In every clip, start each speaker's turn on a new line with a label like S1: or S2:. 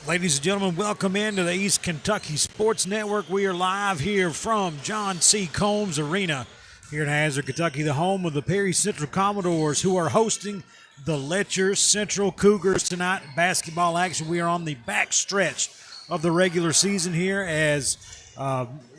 S1: Ladies and gentlemen, welcome into the East Kentucky Sports Network. We are live here from John C. Combs Arena here in Hazard, Kentucky, the home of the Perry Central Commodores, who are hosting the Letcher Central Cougars tonight. Basketball action. We are on the back stretch of the regular season here as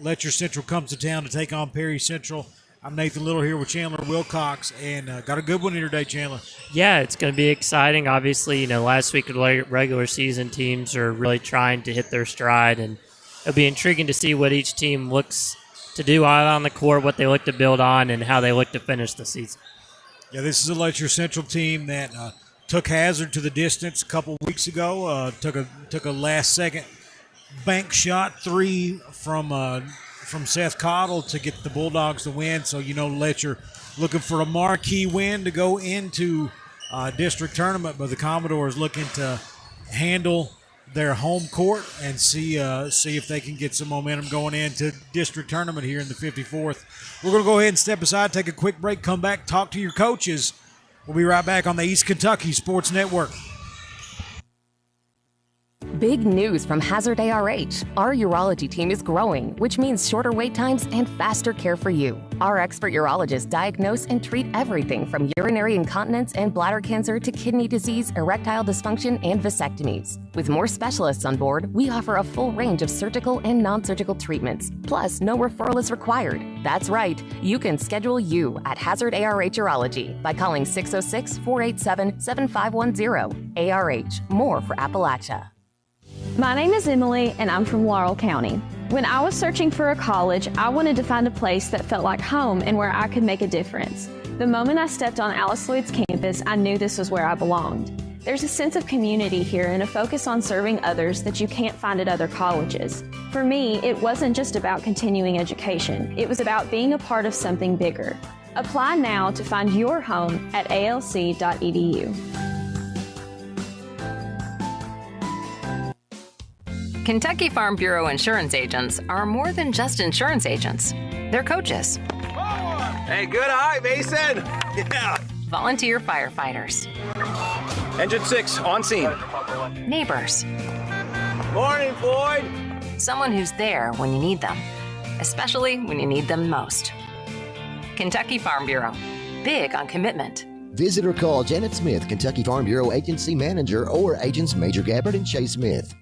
S1: Letcher Central comes to town to take on Perry Central. I'm Nathan Little here with Chandler Wilcox, and got a good one here today, Chandler.
S2: Yeah, it's going to be exciting. Obviously, last week of the regular season, teams are really trying to hit their stride, and it'll be intriguing to see what each team looks to do out on the court, what they look to build on, and how they look to finish the season.
S1: Yeah, this is a Letcher Central team that took Hazard to the distance a couple weeks ago. Took a last-second bank shot three from Seth Cottle to get the Bulldogs to win. So, Letcher looking for a marquee win to go into district tournament, but the Commodores looking to handle their home court and see if they can get some momentum going into district tournament here in the 54th. We're going to go ahead and step aside, take a quick break, come back, talk to your coaches. We'll be right back on the East Kentucky Sports Network.
S3: Big news from Hazard ARH. Our urology team is growing, which means shorter wait times and faster care for you. Our expert urologists diagnose and treat everything from urinary incontinence and bladder cancer to kidney disease, erectile dysfunction, and vasectomies. With more specialists on board, we offer a full range of surgical and non-surgical treatments. Plus, no referral is required. That's right. You can schedule you at Hazard ARH Urology by calling 606-487-7510. ARH, more for Appalachia.
S4: My name is Emily, and I'm from Laurel County. When I was searching for a college, I wanted to find a place that felt like home and where I could make a difference. The moment I stepped on Alice Lloyd's campus, I knew this was where I belonged. There's a sense of community here and a focus on serving others that you can't find at other colleges. For me, it wasn't just about continuing education. It was about being a part of something bigger. Apply now to find your home at alc.edu.
S5: Kentucky Farm Bureau insurance agents are more than just insurance agents. They're coaches.
S6: Hey, good eye, Mason. Yeah.
S5: Volunteer firefighters.
S6: Engine 6, on scene.
S5: Neighbors.
S6: Morning, Floyd.
S5: Someone who's there when you need them, especially when you need them most. Kentucky Farm Bureau. Big on commitment.
S7: Visit or call Janet Smith, Kentucky Farm Bureau Agency Manager, or Agents Major Gabbard and Chase Smith.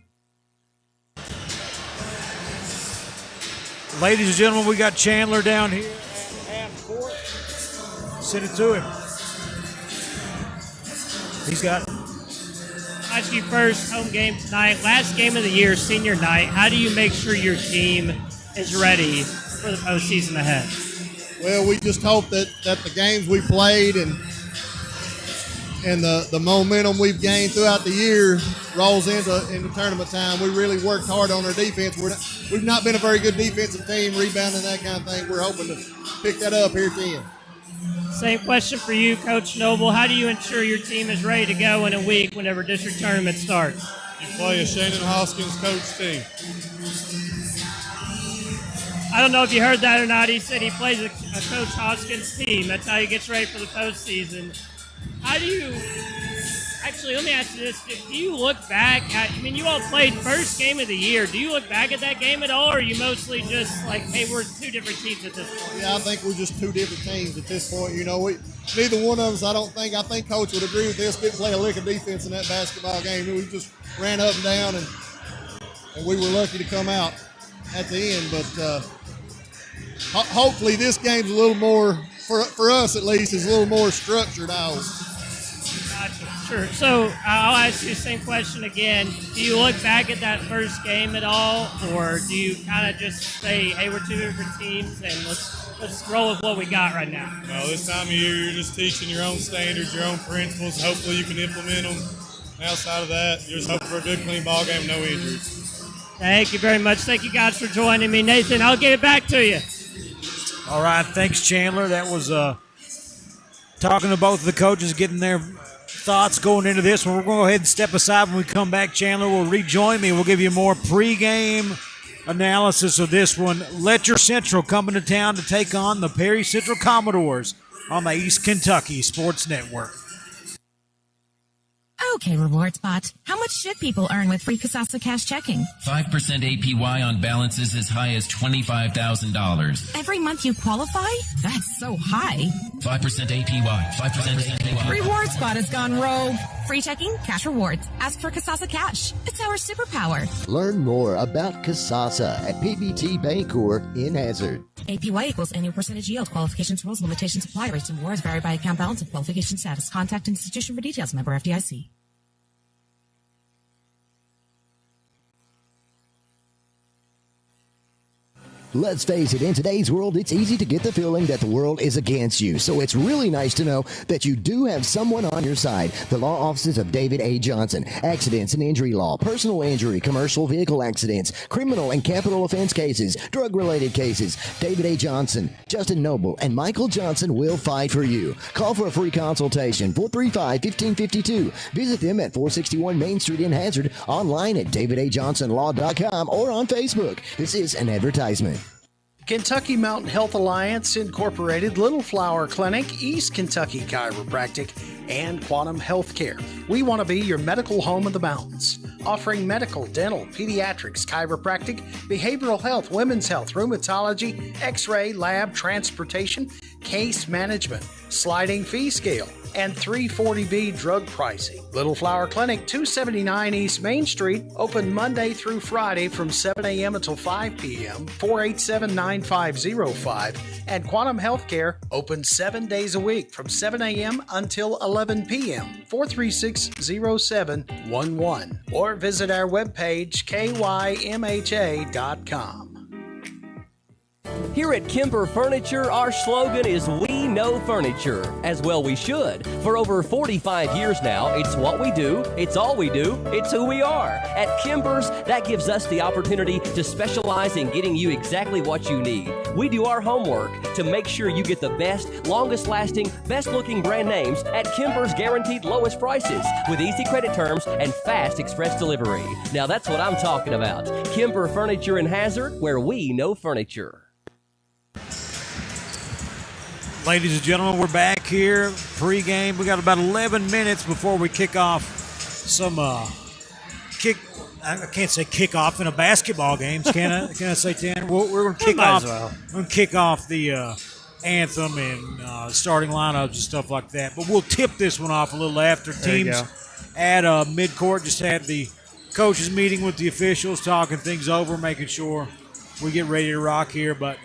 S1: Ladies and gentlemen, we got Chandler down here at half court. Send it to him. He's got it.
S2: Ask you first, home game tonight, last game of the year, senior night. How do you make sure your team is ready for the postseason ahead?
S8: Well, we just hope that the games we played and the momentum we've gained throughout the year rolls into tournament time. We really worked hard on our defense. We've not been a very good defensive team, rebounding, that kind of thing. We're hoping to pick that up here at the end.
S2: Same question for you, Coach Noble. How do you ensure your team is ready to go in a week whenever district tournament starts?
S9: You play a Shannon Hoskins coach team.
S2: I don't know if you heard that or not. He said he plays a Coach Hoskins team. That's how he gets ready for the postseason. How do you – actually, let me ask you this. Do you look back at – you all played first game of the year. Do you look back at that game at all, or are you mostly just like, hey, we're two different teams at this point?
S8: Yeah, I think we're just two different teams at this point. Neither one of us, I think Coach would agree with this, didn't play a lick of defense in that basketball game. We just ran up and down, and we were lucky to come out at the end. But hopefully this game's a little more, for us at least, is a little more structured out.
S2: Gotcha. Sure. So I'll ask you the same question again. Do you look back at that first game at all, or do you kind of just say, hey, we're two different teams and let's roll with what we got right now?
S9: No, this time of year you're just teaching your own standards, your own principles. Hopefully you can implement them. Outside of that, you're just hoping for a good, clean ball game, no injuries.
S2: Thank you very much. Thank you guys for joining me. Nathan, I'll get it back to you.
S1: All right, thanks, Chandler. That was talking to both of the coaches, getting their thoughts going into this one. We're going to go ahead and step aside. When we come back, Chandler will rejoin me. We'll give you more pregame analysis of this one. Letcher Central coming to town to take on the Perry Central Commodores on the East Kentucky Sports Network.
S10: Okay, RewardSpot. How much should people earn with free Kasasa Cash checking?
S11: 5% APY on balances as high as $25,000.
S10: Every month you qualify? That's so high.
S11: 5% APY. 5% APY.
S10: RewardSpot has gone rogue. Free checking, cash rewards. Ask for Kasasa Cash. It's our superpower.
S7: Learn more about Kasasa at PBT Bancorp in Hazard.
S10: APY equals annual percentage yield. Qualifications, rules, limitations apply. Rates and rewards vary by account balance and qualification status. Contact institution for details. Member FDIC.
S7: Let's face it, in today's world, it's easy to get the feeling that the world is against you. So it's really nice to know that you do have someone on your side. The law offices of David A. Johnson. Accidents and injury law, personal injury, commercial vehicle accidents, criminal and capital offense cases, drug-related cases. David A. Johnson, Justin Noble, and Michael Johnson will fight for you. Call for a free consultation, 435-1552. Visit them at 461 Main Street in Hazard, online at davidajohnsonlaw.com or on Facebook. This is an advertisement.
S12: Kentucky Mountain Health Alliance Incorporated, Little Flower Clinic, East Kentucky Chiropractic, and Quantum Healthcare. We want to be your medical home of the mountains, offering medical, dental, pediatrics, chiropractic, behavioral health, women's health, rheumatology, x-ray, lab, transportation, case management, sliding fee scale, and 340B drug pricing. Little Flower Clinic, 279 East Main Street, open Monday through Friday from 7 a.m. until 5 p.m., 487-9505, and Quantum Healthcare, open 7 days a week from 7 a.m. until 11 p.m., 436-0711, or visit our webpage, kymha.com.
S13: Here at Kimber Furniture, our slogan is "We know furniture." As well we should. For over 45 years now, it's what we do, it's all we do, it's who we are. At Kimber's, that gives us the opportunity to specialize in getting you exactly what you need. We do our homework to make sure you get the best, longest lasting, best looking brand names at Kimber's guaranteed lowest prices with easy credit terms and fast express delivery. Now that's what I'm talking about. Kimber Furniture in Hazard, where we know furniture.
S1: Ladies and gentlemen, we're back here, pregame. We got about 11 minutes before we kick off some I can't say kick off in a basketball game, can I say, Tanner? We're going to kick off. We're going to kick off the anthem and starting lineups and stuff like that. But we'll tip this one off a little after. Teams at midcourt just had the coaches meeting with the officials, talking things over, making sure we get ready to rock here. But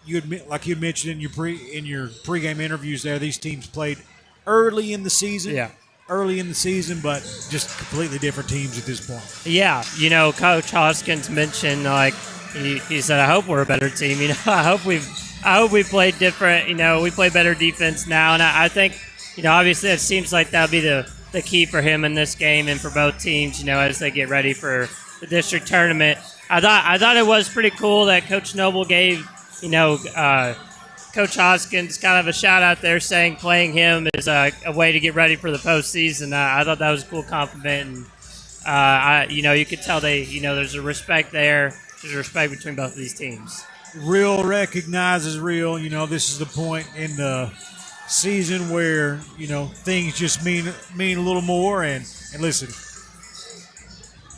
S1: you admit, like you mentioned in your pregame interviews there, these teams played early in the season. Yeah. Early in the season, but just completely different teams at this point.
S2: Yeah, Coach Hoskins mentioned, he said, I hope we're a better team. I hope we played different. We play better defense now, and I think, obviously it seems like that'll be the key for him in this game and for both teams. As they get ready for the district tournament. I thought it was pretty cool that Coach Noble gave Coach Hoskins kind of a shout out there, saying playing him is a way to get ready for the postseason. I thought that was a cool compliment, and you could tell there's a respect there. There's a respect between both of these teams.
S1: Real recognizes real. This is the point in the season where things just mean a little more. And listen,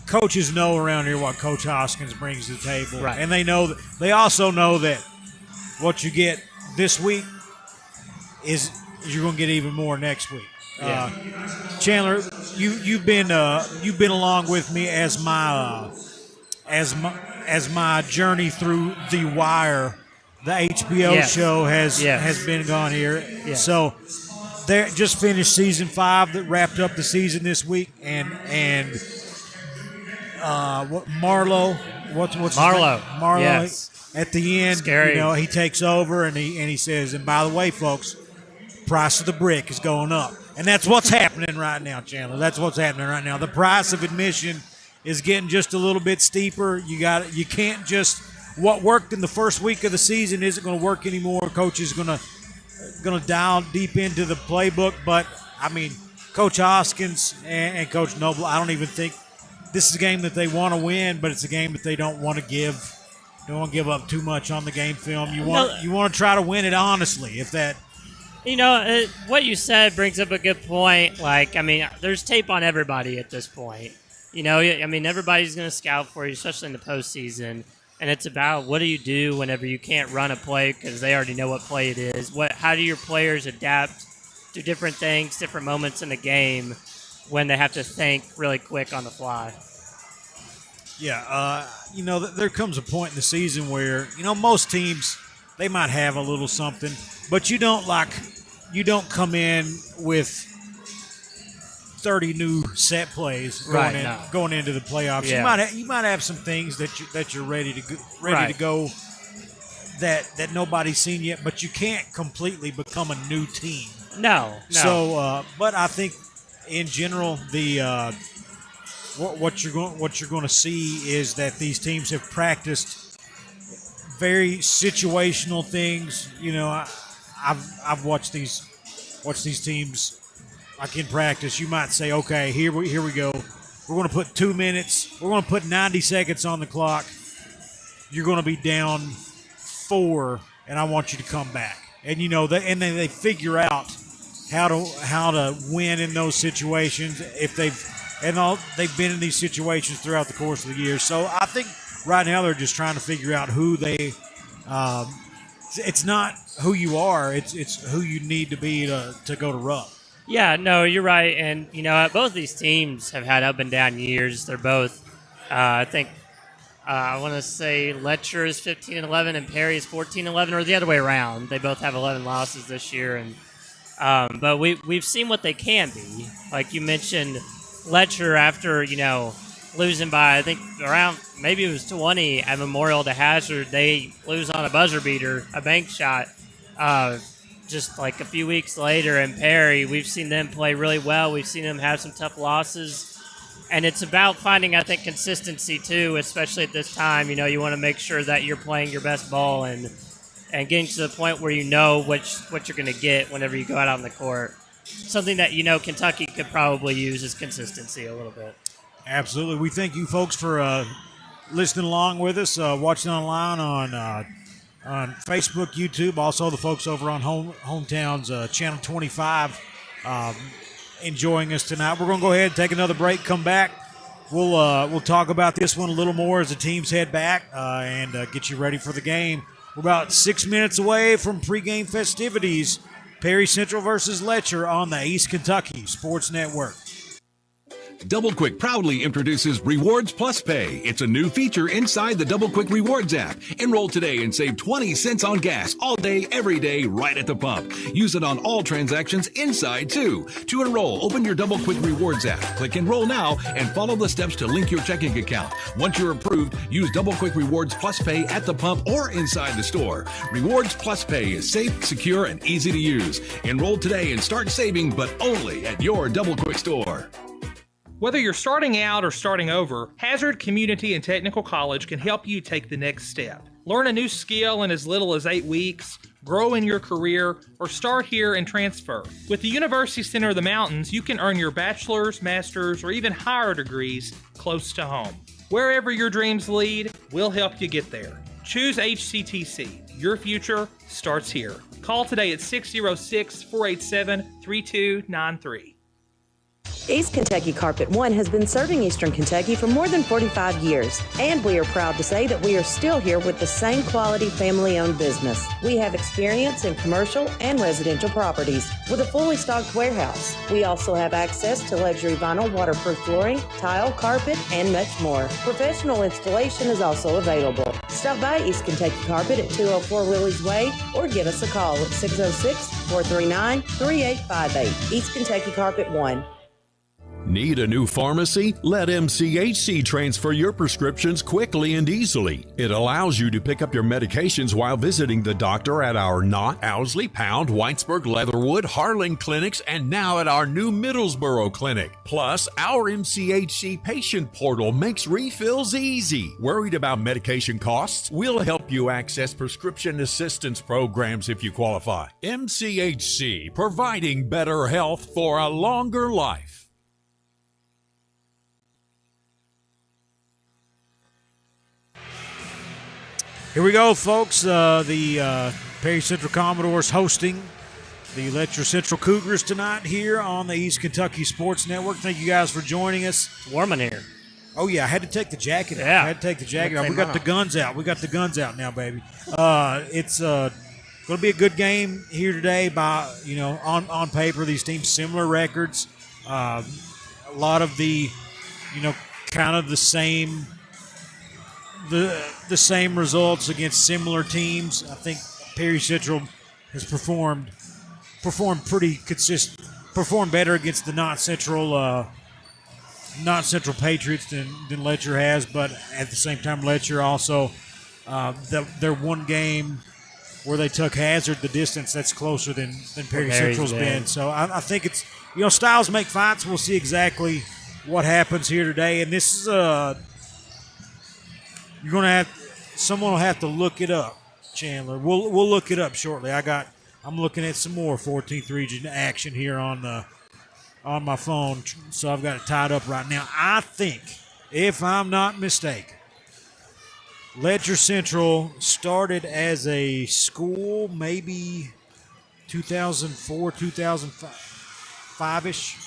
S1: coaches know around here what Coach Hoskins brings to the table, right? And they also know that what you get this week is you're going to get even more next week. Yeah. Chandler, you've been along with me as my journey through The Wire. The HBO show has been gone here. Yes. So they just finished season 5 that wrapped up the season this week, and Marlo, what's
S2: Marlo?
S1: His name? Marlo.
S2: Yes.
S1: At the end,
S2: scary.
S1: He takes over and he says, and by the way, folks, price of the brick is going up. And that's what's happening right now, Chandler. That's what's happening right now. The price of admission is getting just a little bit steeper. You can't just, what worked in the first week of the season isn't going to work anymore. Coach is going to dial deep into the playbook. But, Coach Hoskins and Coach Noble, I don't even think this is a game that they want to win, but it's a game that they don't want to give. Don't want to give up too much on the game film. You want to try to win it honestly. If that
S2: What you said brings up a good point. There's tape on everybody at this point. Everybody's going to scout for you, especially in the postseason. And it's about what do you do whenever you can't run a play because they already know what play it is. How do your players adapt to different things, different moments in the game when they have to think really quick on the fly?
S1: Yeah, there comes a point in the season where, most teams, they might have a little something, but you don't come in with 30 new set plays going into the playoffs.
S2: Yeah.
S1: You might have some things that you're ready to go that nobody's seen yet, but you can't completely become a new team.
S2: No.
S1: So, but I think in general, what you're going to see is that these teams have practiced very situational things. I've watched these teams. Like in practice, you might say, okay, here we go. We're going to put 2 minutes. We're going to put 90 seconds on the clock. You're going to be down 4, and I want you to come back. And and then they figure out how to win in those situations if they've been in these situations throughout the course of the year. So I think right now they're just trying to figure out who they. It's not who you are; it's who you need to be to go to Rupp.
S2: Yeah, no, you're right. And, both these teams have had up and down years. They're both, I want to say Letcher is 15-11 and Perry is 14-11, or the other way around. They both have 11 losses this year. And but we've seen what they can be. Like you mentioned, Letcher after, losing by, I think, around maybe it was 20 at Memorial to Hazard, they lose on a buzzer beater, a bank shot. Just like a few weeks later, and Perry, we've seen them play really well. We've seen them have some tough losses. And it's about finding, I think, consistency too, especially at this time. You want to make sure that you're playing your best ball and getting to the point where you know what you're going to get whenever you go out on the court. Something that, Kentucky could probably use is consistency a little bit.
S1: Absolutely. We thank you folks for listening along with us, watching online on Facebook, YouTube, also the folks over on Hometown's Channel 25 enjoying us tonight. We're going to go ahead and take another break, come back. We'll talk about this one a little more as the teams head back and get you ready for the game. We're about 6 minutes away from pregame festivities. Perry Central versus Letcher on the East Kentucky Sports Network.
S14: Double Quick proudly introduces Rewards Plus Pay. It's a new feature inside the Double Quick Rewards app. Enroll today and save 20 cents on gas all day, every day, right at the pump. Use it on all transactions inside, too. To enroll, open your Double Quick Rewards app. Click Enroll Now and follow the steps to link your checking account. Once you're approved, use Double Quick Rewards Plus Pay at the pump or inside the store. Rewards Plus Pay is safe, secure, and easy to use. Enroll today and start saving, but only at your Double Quick store.
S15: Whether you're starting out or starting over, Hazard Community and Technical College can help you take the next step. Learn a new skill in as little as 8 weeks, grow in your career, or start here and transfer. With the University Center of the Mountains, you can earn your bachelor's, master's, or even higher degrees close to home. Wherever your dreams lead, we'll help you get there. Choose HCTC. Your future starts here. Call today at 606-487-3293.
S16: East Kentucky Carpet One has been serving Eastern Kentucky for more than 45 years, and we are proud to say that we are still here with the same quality family-owned business. We have experience in commercial and residential properties with a fully stocked warehouse. We also have access to luxury vinyl waterproof flooring, tile, carpet, and much more. Professional installation is also available. Stop by East Kentucky Carpet at 204 Willie's Way or give us a call at 606-439-3858. East Kentucky Carpet One.
S17: Need a new pharmacy? Let MCHC transfer your prescriptions quickly and easily. It allows you to pick up your medications while visiting the doctor at our Knott, Owsley, Pound, Whitesburg, Leatherwood, Harlan clinics, and now at our new Middlesboro clinic. Plus, our MCHC patient portal makes refills easy. Worried about medication costs? We'll help you access prescription assistance programs if you qualify. MCHC, providing better health for a longer life.
S1: Here we go, folks. The Perry Central Commodores hosting the Letcher Central Cougars tonight here on the East Kentucky Sports Network. Thank you guys for joining us.
S2: It's warm in here.
S1: Oh, yeah, I had to take the jacket off.
S2: Yeah.
S1: I had to take the jacket off. We got the guns out. We got the guns out now, baby. It's going to be a good game here today. On paper, these teams similar records. A lot of the, kind of the same results against similar teams. I think Perry Central has performed pretty consistent, performed better against the not Central Patriots than Letcher has, but at the same time, Letcher also their one game where they took Hazard the distance that's closer than Perry Central's been. So I think it's styles make fights. We'll see exactly what happens here today, and this is someone will have to look it up, Chandler. We'll look it up shortly. I'm looking at some more 14th region action here on my phone, so I've got it tied up right now. I think, if I'm not mistaken, Letcher Central started as a school maybe 2004, 2005-ish,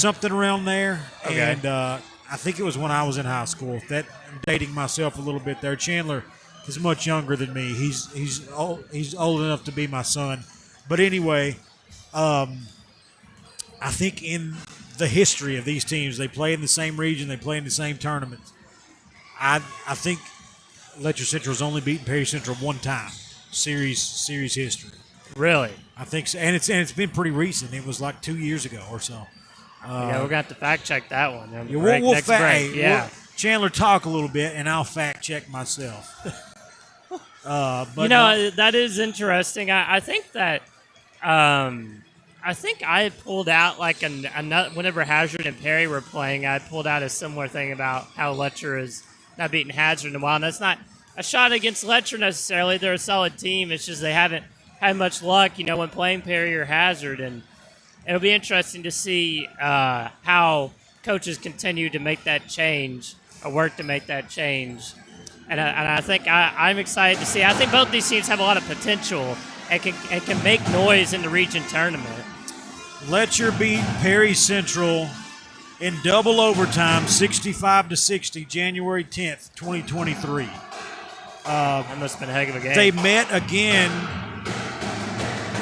S1: something around there. Okay. And I think it was when I was in high school. I'm dating myself a little bit there. Chandler is much younger than me. He's old enough to be my son. But anyway, I think in the history of these teams, they play in the same region, they play in the same tournaments. I think Letcher Central has only beaten Perry Central one time, series history.
S2: Really?
S1: I think so, and it's been pretty recent. It was like 2 years ago or so.
S2: We're gonna have to fact check that one.
S1: We'll Chandler, talk a little bit, and I'll fact check myself.
S2: That is interesting. I think that. I think I pulled out whenever Hazard and Perry were playing, I pulled out a similar thing about how Letcher is not beating Hazard in a while. And that's not a shot against Letcher necessarily. They're a solid team. It's just they haven't had much luck, when playing Perry or Hazard. And it'll be interesting to see how coaches continue to make that change or work to make that change. And I think I'm excited to see. I think both these teams have a lot of potential and can make noise in the region tournament.
S1: Letcher beat Perry Central in double overtime, 65-60, January 10th, 2023.
S2: That must have been a heck of a game.
S1: They met again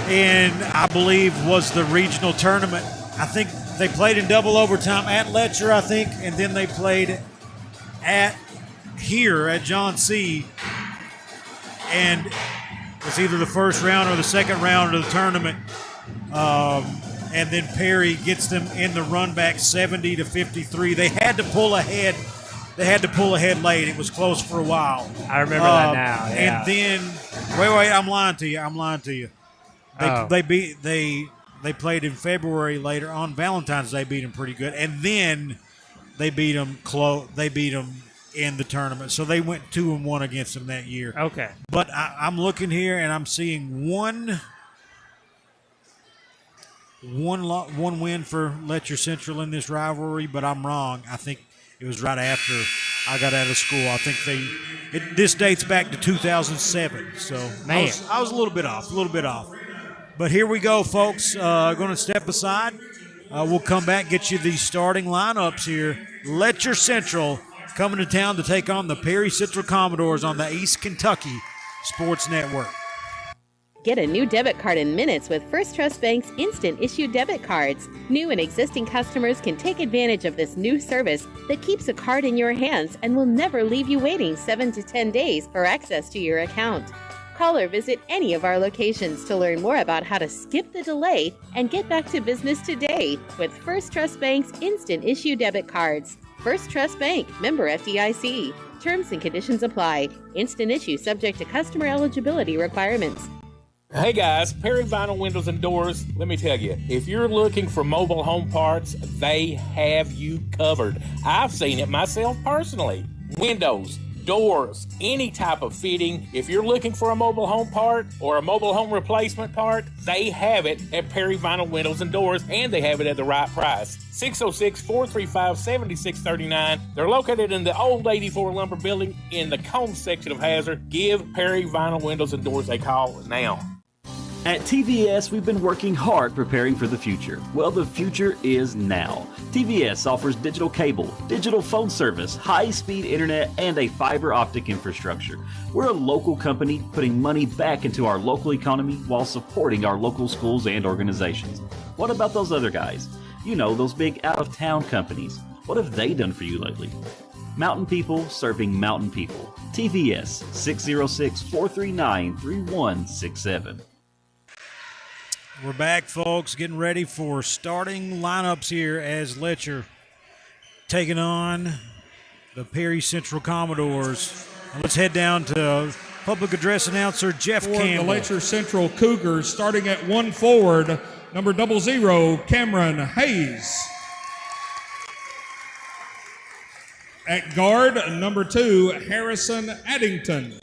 S1: in, I believe, was the regional tournament. I think they played in double overtime at Letcher, and then they played here at John C. And it was either the first round or the second round of the tournament. And then Perry gets them in the run back 70-53. They had to pull ahead. Late. It was close for a while.
S2: I remember that now. Yeah.
S1: And then, wait, I'm lying to you. They played in February later on Valentine's Day, beat them pretty good, and then they beat them in the tournament. So they went 2-1 against them that year.
S2: Okay.
S1: But I'm looking here and I'm seeing one win for Letcher Central in this rivalry, but I'm wrong. I think it was right after I got out of school. I think this dates back to 2007. So
S2: man,
S1: I was a little bit off. But here we go, folks. Going to step aside. We'll come back, get you the starting lineups here. Letcher Central coming to town to take on the Perry Central Commodores on the East Kentucky Sports Network.
S18: Get a new debit card in minutes with First Trust Bank's instant issue debit cards. New and existing customers can take advantage of this new service that keeps a card in your hands and will never leave you waiting 7 to 10 days for access to your account. Call or visit any of our locations to learn more about how to skip the delay and get back to business today with First Trust Bank's instant issue debit cards. First Trust Bank, member FDIC. Terms and conditions apply. Instant issue subject to customer eligibility requirements.
S19: Hey guys, Perry Vinyl Windows and Doors, let me tell you, if you're looking for mobile home parts, they have you covered. I've seen it myself personally. Windows, doors, any type of fitting. If you're looking for a mobile home part or a mobile home replacement part, they have it at Perry Vinyl Windows and Doors, and they have it at the right price. 606-435-7639. They're located in the old 84 Lumber Building in the Combs section of Hazard. Give Perry Vinyl Windows and Doors a call now.
S20: At TVS, we've been working hard preparing for the future. Well, the future is now. TVS offers digital cable, digital phone service, high-speed internet, and a fiber optic infrastructure. We're a local company putting money back into our local economy while supporting our local schools and organizations. What about those other guys? You know, those big out-of-town companies. What have they done for you lately? Mountain people serving mountain people. TVS 606-439-3167.
S1: We're back, folks, getting ready for starting lineups here as Letcher taking on the Perry Central Commodores. And let's head down to public address announcer Jeff Campbell.
S21: The Letcher Central Cougars starting at 1 forward, number 00, Cameron Hayes. At guard, number 2, Harrison Addington.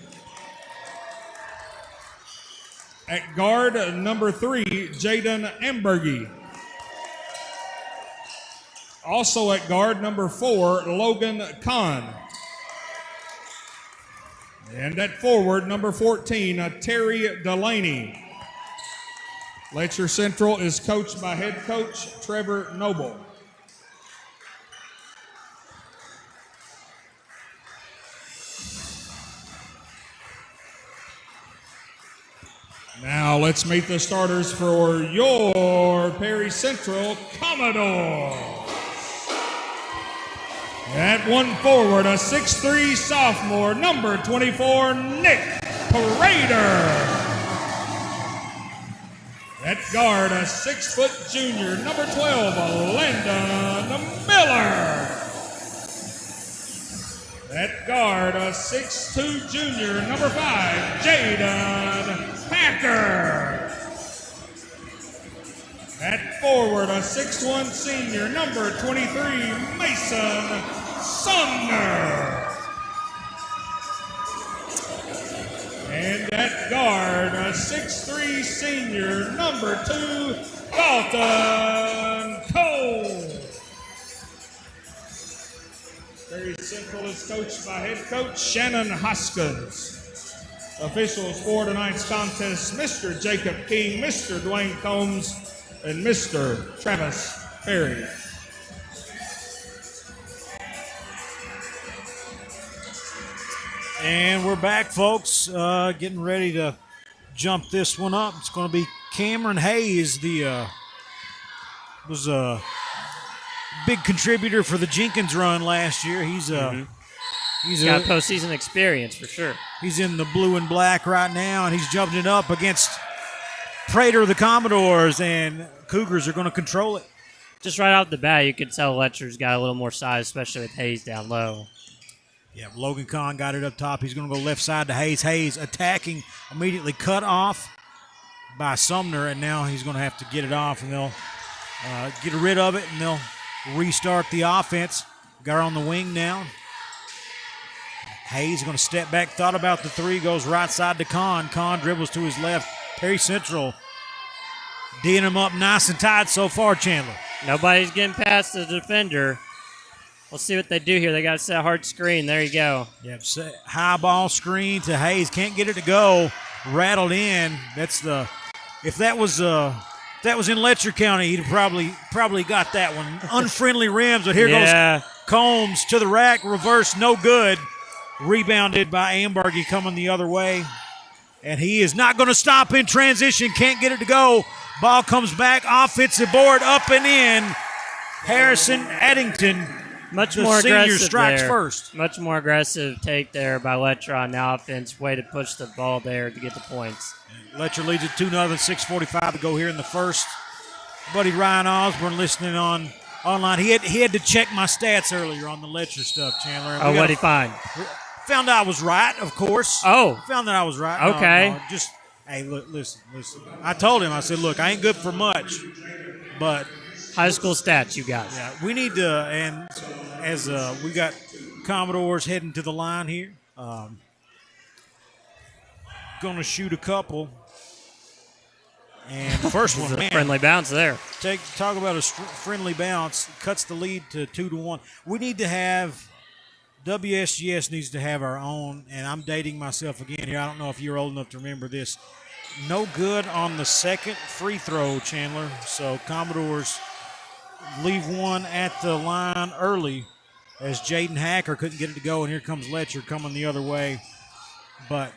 S21: At guard, number 3, Jaden Ambergy. Also at guard, number 4, Logan Kahn. And at forward, number 14, Terry Delaney. Letcher Central is coached by head coach Trevor Noble. Now let's meet the starters for your Perry Central Commodore. At 1 forward, a 6'3" sophomore, number 24, Nick Prater. At guard, a 6-foot junior, number 12, Landon Miller. At guard, a 6'2" junior, number 5, Jaden Packer. At forward, a 6'1" senior, number 23, Mason Sumner. And at guard, a 6'3" senior, number 2, Dalton Cole. Perry Central is coached by head coach Shannon Hoskins. Officials for tonight's contest, Mr. Jacob King, Mr. Dwayne Combs, and Mr. Travis Perry.
S1: And we're back, folks, getting ready to jump this one up. It's going to be Cameron Hayes, was a big contributor for the Jenkins run last year. He's got
S2: postseason experience for sure.
S1: He's in the blue and black right now, and he's jumping it up against Prater of the Commodores, and Cougars are going to control it.
S2: Just right off the bat, you could tell Letcher's got a little more size, especially with Hayes down low.
S1: Yeah, Logan Kahn got it up top. He's going to go left side to Hayes. Hayes attacking, immediately cut off by Sumner, and now he's going to have to get it off, and they'll get rid of it, and they'll restart the offense. Got her on the wing now. Hayes going to step back, thought about the three, goes right side to Kahn. Kahn dribbles to his left. Perry Central D'ing him up nice and tight so far, Chandler.
S2: Nobody's getting past the defender. We'll see what they do here. They got to set a hard screen. There you go.
S1: Yep, high ball screen to Hayes. Can't get it to go. Rattled in. That's the if that was in Letcher County, he'd probably got that one. Unfriendly rims, but here goes Combs to the rack. Reverse, no good. Rebounded by Ambergy coming the other way. And he is not going to stop in transition. Can't get it to go. Ball comes back. Offensive board up and in. Harrison Addington.
S2: Much
S1: the
S2: more
S1: senior
S2: aggressive
S1: strikes
S2: there.
S1: first.
S2: Much more aggressive take there by Letcher on the offense. Way to push the ball there to get the points.
S1: Letcher leads it 2-0. 6:45 to go here in the first. Buddy Ryan Osborne listening online. He had to check my stats earlier on the Letcher stuff, Chandler.
S2: Oh, what'd he find?
S1: Found I was right, of course.
S2: Oh.
S1: Found that I was right.
S2: Okay.
S1: No, hey, look, listen. I told him, I said, look, I ain't good for much, but
S2: high school stats you got.
S1: Yeah, we need to, and as we got Commodores heading to the line here, going to shoot a couple. And the first one, man,
S2: friendly bounce there.
S1: Talk about a friendly bounce. Cuts the lead to 2-1. We need to have WSGS needs to have our own, and I'm dating myself again here. I don't know if you're old enough to remember this. No good on the second free throw, Chandler. So Commodores leave one at the line early as Jaden Hacker couldn't get it to go, and here comes Letcher coming the other way. But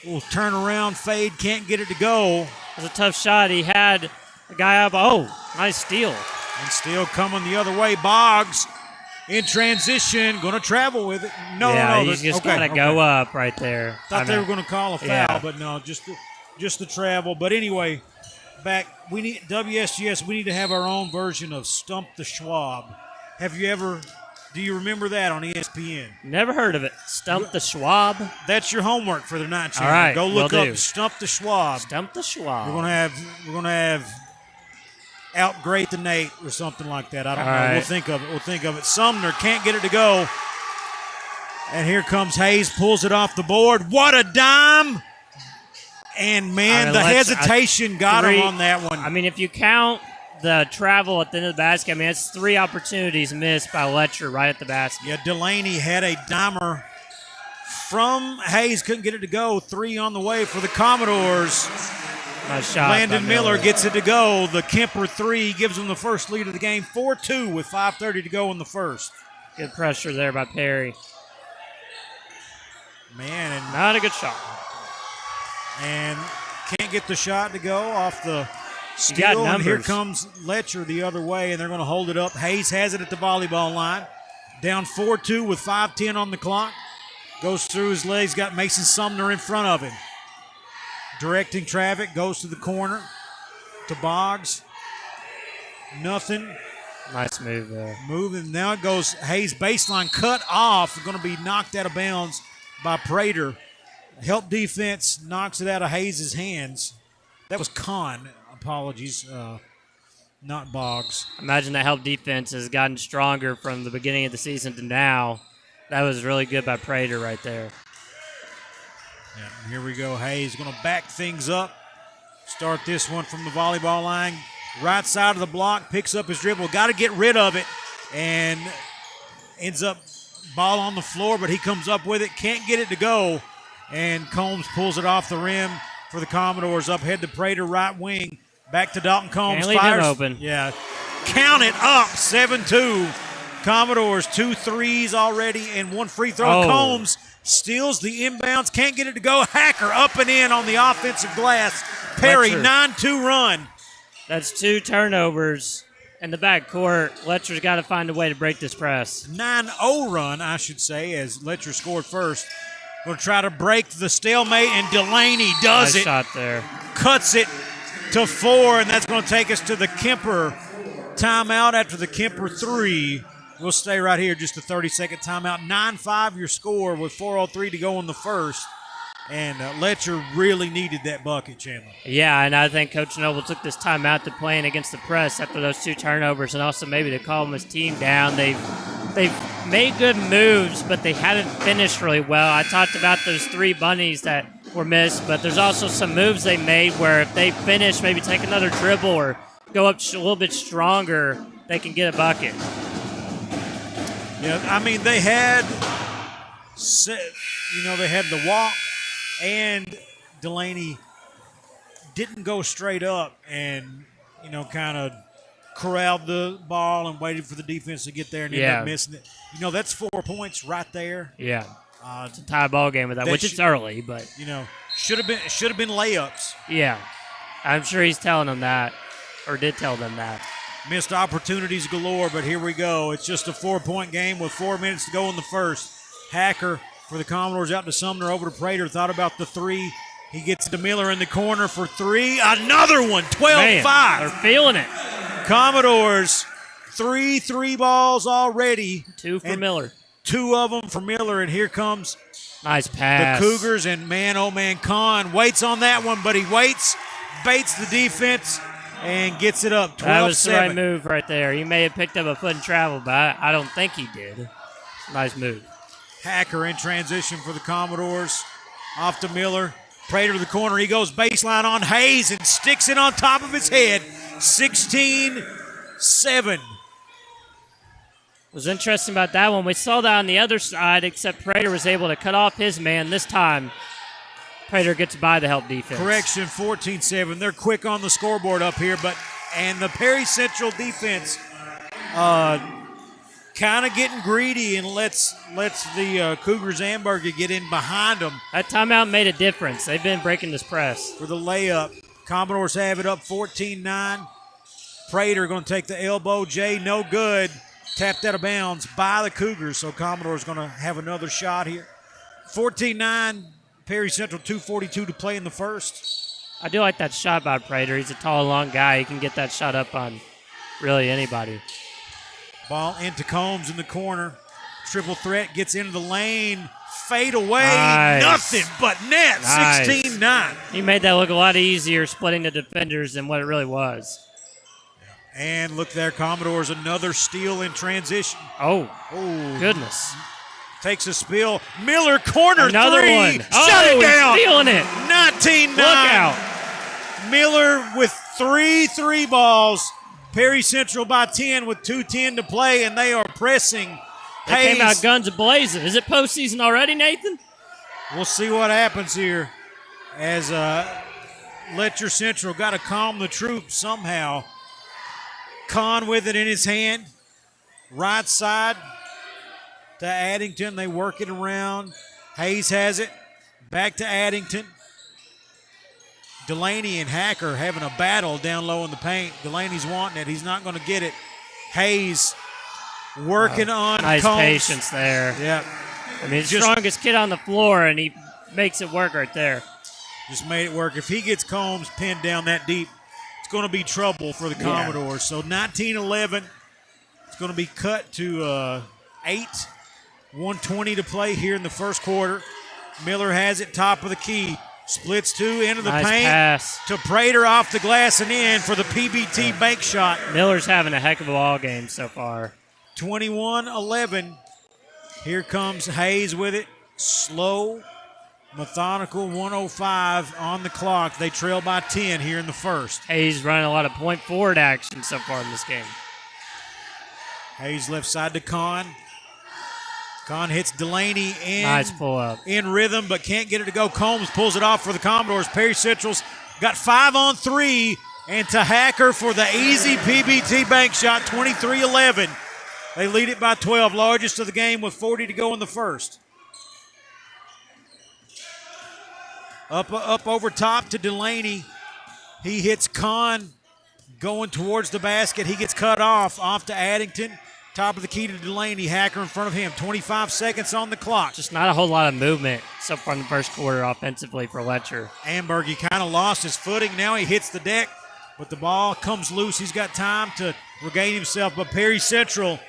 S1: will turn around, fade, can't get it to go.
S2: It was a tough shot. He had a guy up. Oh, nice steal.
S1: And still coming the other way. Boggs in transition, going to travel with it. No,
S2: he's just going to go up right there.
S1: Thought they were going to call a foul, but no, just the travel. But anyway, we need WSGS. We need to have our own version of Stump the Schwab. Do you remember that on ESPN?
S2: Never heard of it. Stump the Schwab.
S1: That's your homework for the night, Chandler.
S2: All right,
S1: go look up Stump the Schwab.
S2: Stump the Schwab.
S1: We're gonna have Outgreat the Nate or something like that. I don't know.
S2: Right.
S1: We'll think of it. Sumner can't get it to go. And here comes Hayes, pulls it off the board. What a dime! And, man, the hesitation got him on that one.
S2: I mean, if you count the travel at the end of the basket, I mean, it's 3 opportunities missed by Letcher right at the basket.
S1: Yeah, Delaney had a dimer from Hayes, couldn't get it to go. 3 on the way for the Commodores.
S2: Nice shot.
S1: Landon Miller gets it to go. The Kemper 3 gives them the first lead of the game, 4-2 with 5:30 to go in the first.
S2: Good pressure there by Perry.
S1: Man, and
S2: not a good shot.
S1: And can't get the shot to go off the steal. And here comes Letcher the other way, and they're going to hold it up. Hayes has it at the volleyball line. Down 4-2 with 5:10 on the clock. Goes through his legs, got Mason Sumner in front of him. Directing traffic, goes to the corner to Boggs. Nothing.
S2: Nice move there.
S1: Moving. Now it goes Hayes baseline cut off. Going to be knocked out of bounds by Prater. Help defense knocks it out of Hayes' hands. That was Kahn. Apologies. Not Boggs.
S2: Imagine that help defense has gotten stronger from the beginning of the season to now. That was really good by Prater right there.
S1: Yeah, here we go. Hayes going to back things up. Start this one from the volleyball line. Right side of the block, picks up his dribble. Got to get rid of it. And ends up ball on the floor, but he comes up with it. Can't get it to go. And Combs pulls it off the rim for the Commodores. Up head to Prater, right wing. Back to Dalton Combs.
S2: Can't leave him open.
S1: Yeah. Count it up, 7-2. Commodores 2 threes already and 1 free throw.
S2: Oh.
S1: Combs steals the inbounds, can't get it to go. Hacker up and in on the offensive glass. Perry,
S2: Letcher.
S1: 9-2 run.
S2: That's 2 turnovers in the backcourt. Letcher's got to find a way to break this press.
S1: 9-0 run, I should say, as Letcher scored first. Going to try to break the stalemate, and Delaney does
S2: Nice
S1: it.
S2: shot there.
S1: Cuts it to 4, and that's going to take us to the Kemper timeout after the Kemper 3. We'll stay right here, just a 30-second timeout. 9-5 your score with 4:03 to go in the first. And Letcher really needed that bucket, Chandler.
S2: Yeah, and I think Coach Noble took this time out to playing against the press after those 2 turnovers, and also maybe to calm his team down. They've made good moves, but they haven't finished really well. I talked about those 3 bunnies that were missed, but there's also some moves they made where if they finish, maybe take another dribble or go up a little bit stronger, they can get a bucket.
S1: Yeah, I mean, they had the walk, and Delaney didn't go straight up and, kind of corralled the ball and waited for the defense to get there and ended up missing it. That's 4 points right there.
S2: Yeah. It's a tie ball game with that, which it's early, but
S1: should have been layups.
S2: Yeah. I'm sure he's telling them that, or did tell them that.
S1: Missed opportunities galore, but here we go. It's just a 4-point game with 4 minutes to go in the first. Hacker for the Commodores out to Sumner, over to Prater. Thought about the 3. He gets to Miller in the corner for 3. Another one, 12-5.
S2: They're feeling it.
S1: Commodores, 3 balls already.
S2: 2 for Miller.
S1: 2 of them for Miller, and here comes
S2: nice pass.
S1: The Cougars, and man, oh man, Kahn waits on that one, but he waits, baits the defense, and gets it up 12-7.
S2: That was the right move right there. He may have picked up a foot and travel, but I don't think he did. Nice move.
S1: Hacker in transition for the Commodores. Off to Miller. Prater to the corner. He goes baseline on Hayes and sticks it on top of his head. 16-7.
S2: What's interesting about that one, we saw that on the other side, except Prater was able to cut off his man this time. Prater gets by the help defense.
S1: Correction, 14-7. They're quick on the scoreboard up here, and the Perry Central defense kind of getting greedy and lets the Cougars Amberger get in behind them.
S2: That timeout made a difference. They've been breaking this press.
S1: For the layup, Commodores have it up 14-9. Prater going to take the elbow. Jay, no good. Tapped out of bounds by the Cougars, so Commodore's going to have another shot here. 14-9, Perry Central, 2:42 to play in the first.
S2: I do like that shot by Prater. He's a tall, long guy. He can get that shot up on really anybody.
S1: Ball into Combs in the corner. Triple threat gets into the lane. Fade away.
S2: Nice.
S1: Nothing but net.
S2: Nice.
S1: 16-9.
S2: He made that look a lot easier, splitting the defenders than what it really was.
S1: And look there, Commodores, another steal in transition.
S2: Oh, goodness.
S1: Takes a spill. Miller, corner
S2: Another
S1: three.
S2: one.
S1: Shut it down.
S2: He's stealing it.
S1: 19-9.
S2: Look out.
S1: Miller with 3 balls. Perry Central by 10 with 2:10 to play, and they are pressing.
S2: They came out guns a-blazing. Is it postseason already, Nathan?
S1: We'll see what happens here as Letcher Central got to calm the troops somehow. Kahn with it in his hand. Right side to Addington. They work it around. Hayes has it. Back to Addington. Delaney and Hacker having a battle down low in the paint. Delaney's wanting it. He's not going to get it. Hayes working on
S2: nice
S1: Combs.
S2: Patience there.
S1: Yeah.
S2: I mean, strongest kid on the floor, and he makes it work right there.
S1: Just made it work. If he gets Combs pinned down that deep, it's going to be trouble for the Commodores. So 19-11. It's going to be cut to 8. 1:20 to play here in the first quarter. Miller has it top of the key. Splits 2 into the
S2: nice
S1: paint.
S2: Pass.
S1: To Prater off the glass and in for the PBT bank shot.
S2: Miller's having a heck of a ball game so far.
S1: 21-11. Here comes Hayes with it. Slow, methodical, 1:05 on the clock. They trail by 10 here in the first.
S2: Hayes running a lot of point forward action so far in this game.
S1: Hayes left side to Kahn. Kahn hits Delaney in.
S2: Nice pull up.
S1: In rhythm, but can't get it to go. Combs pulls it off for the Commodores. Perry Central's got 5 on 3. And to Hacker for the easy PBT bank shot, 23-11. They lead it by 12, largest of the game with 40 to go in the first. Up over top to Delaney. He hits Kahn going towards the basket. He gets cut off to Addington. Top of the key to Delaney. Hacker in front of him. 25 seconds on the clock.
S2: Just not a whole lot of movement so far in the first quarter offensively for Letcher.
S1: Amberg, he kind of lost his footing. Now he hits the deck, but the ball comes loose. He's got time to regain himself, but Perry Central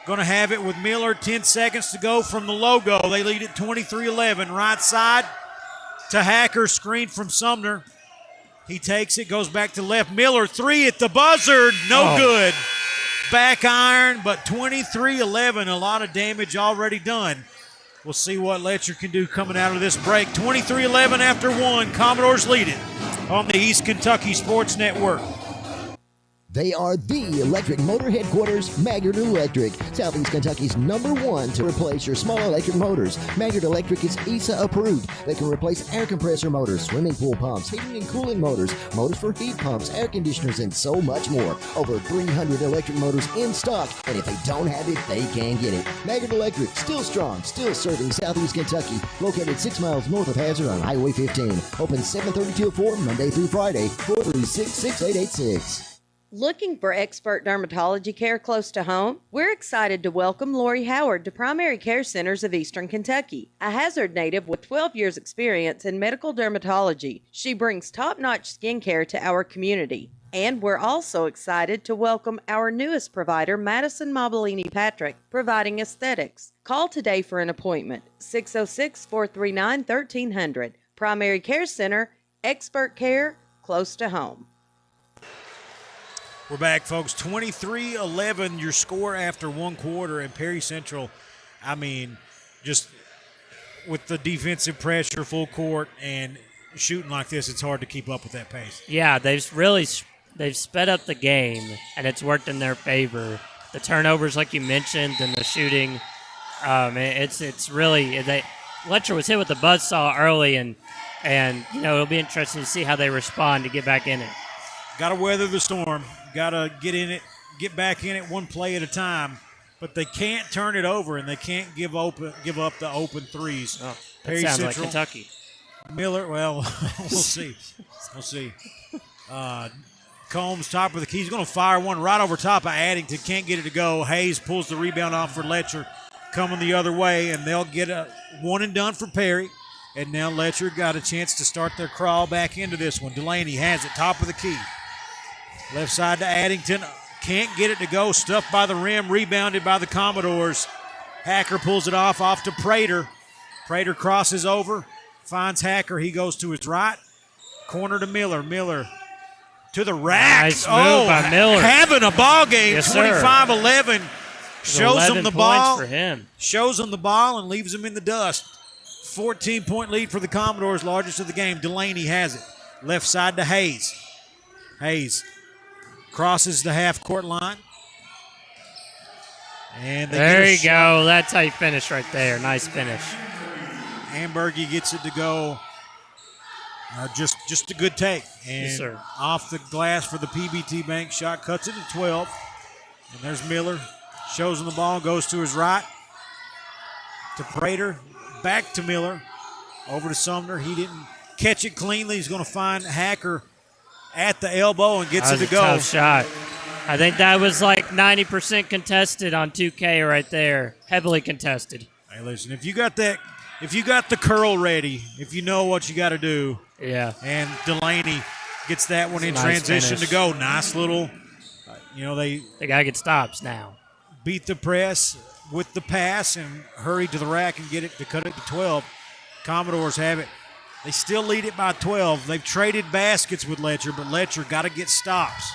S1: going to have it with Miller. 10 seconds to go from the logo. They lead it 23-11. Right side to Hacker. Screen from Sumner. He takes it, goes back to left. Miller, 3 at the buzzer. No good. Back iron, but 23-11. A lot of damage already done. We'll see what Letcher can do coming out of this break. 23-11 after 1. Commodores lead it on the East Kentucky Sports Network.
S7: They are the electric motor headquarters, Maggard Electric, Southeast Kentucky's #1 to replace your small electric motors. Maggard Electric is ESA approved. They can replace air compressor motors, swimming pool pumps, heating and cooling motors, motors for heat pumps, air conditioners, and so much more. Over 300 electric motors in stock, and if they don't have it, they can get it. Maggard Electric, still strong, still serving Southeast Kentucky, located 6 miles north of Hazard on Highway 15. Open 7:30 till 4, Monday through Friday, 436-6886.
S16: Looking for expert dermatology care close to home? We're excited to welcome Lori Howard to Primary Care Centers of Eastern Kentucky, a Hazard native with 12 years experience in medical dermatology. She brings top-notch skincare to our community. And we're also excited to welcome our newest provider, Madison Mobilini Patrick, providing aesthetics. Call today for an appointment, 606-439-1300. Primary Care Center, expert care close to home.
S1: We're back, folks. 23-11, your score after 1 quarter, and Perry Central, I mean, just with the defensive pressure, full court, and shooting like this, it's hard to keep up with that pace.
S2: Yeah, they've sped up the game, and it's worked in their favor. The turnovers, like you mentioned, and the shooting, it's really Letcher was hit with the buzzsaw early, and And, it'll be interesting to see how they respond to get back in it.
S1: Got to weather the storm. Got to get in it, get back in it one play at a time. But they can't turn it over, and they can't give up the open threes.
S2: Oh,
S1: Perry
S2: that sounds
S1: Central,
S2: like Kentucky.
S1: Miller, well, we'll see. We'll see. Combs, top of the key. He's going to fire one right over top of Addington. Can't get it to go. Hayes pulls the rebound off for Letcher, coming the other way, and they'll get a one and done for Perry. And now Letcher got a chance to start their crawl back into this one. Delaney has it, top of the key. Left side to Addington. Can't get it to go. Stuffed by the rim, rebounded by the Commodores. Hacker pulls it off to Prater. Prater crosses over, finds Hacker. He goes to his right. Corner to Miller. Miller to the rack.
S2: Nice move by Miller.
S1: Having a ball game.
S2: Yes,
S1: 25-11. Shows him the ball.
S2: For him.
S1: Shows him the ball and leaves him in the dust. 14-point lead for the Commodores, largest of the game. Delaney has it. Left side to Hayes. Hayes crosses the half-court line. And
S2: there you go. That's how you finish right there. Nice finish.
S1: Ambergy gets it to go. Just a good take. And
S2: yes, sir.
S1: Off the glass for the PBT Bank shot. Cuts it to 12. And there's Miller. Shows him the ball. Goes to his right. To Prater. Back to Miller. Over to Sumner. He didn't catch it cleanly. He's going to find Hacker at the elbow and gets it to go.
S2: Tough shot. I think that was like 90% contested on 2K right there. Heavily contested.
S1: Hey, listen, if you got the curl ready, if you know what you got to do.
S2: Yeah.
S1: And Delaney gets that one in
S2: nice
S1: transition
S2: finish.
S1: to go. Nice little, they
S2: got to get stops now.
S1: Beat the press with the pass and hurry to the rack and get it to cut it to 12. Commodores have it. They still lead it by 12. They've traded baskets with Letcher, but Letcher got to get stops.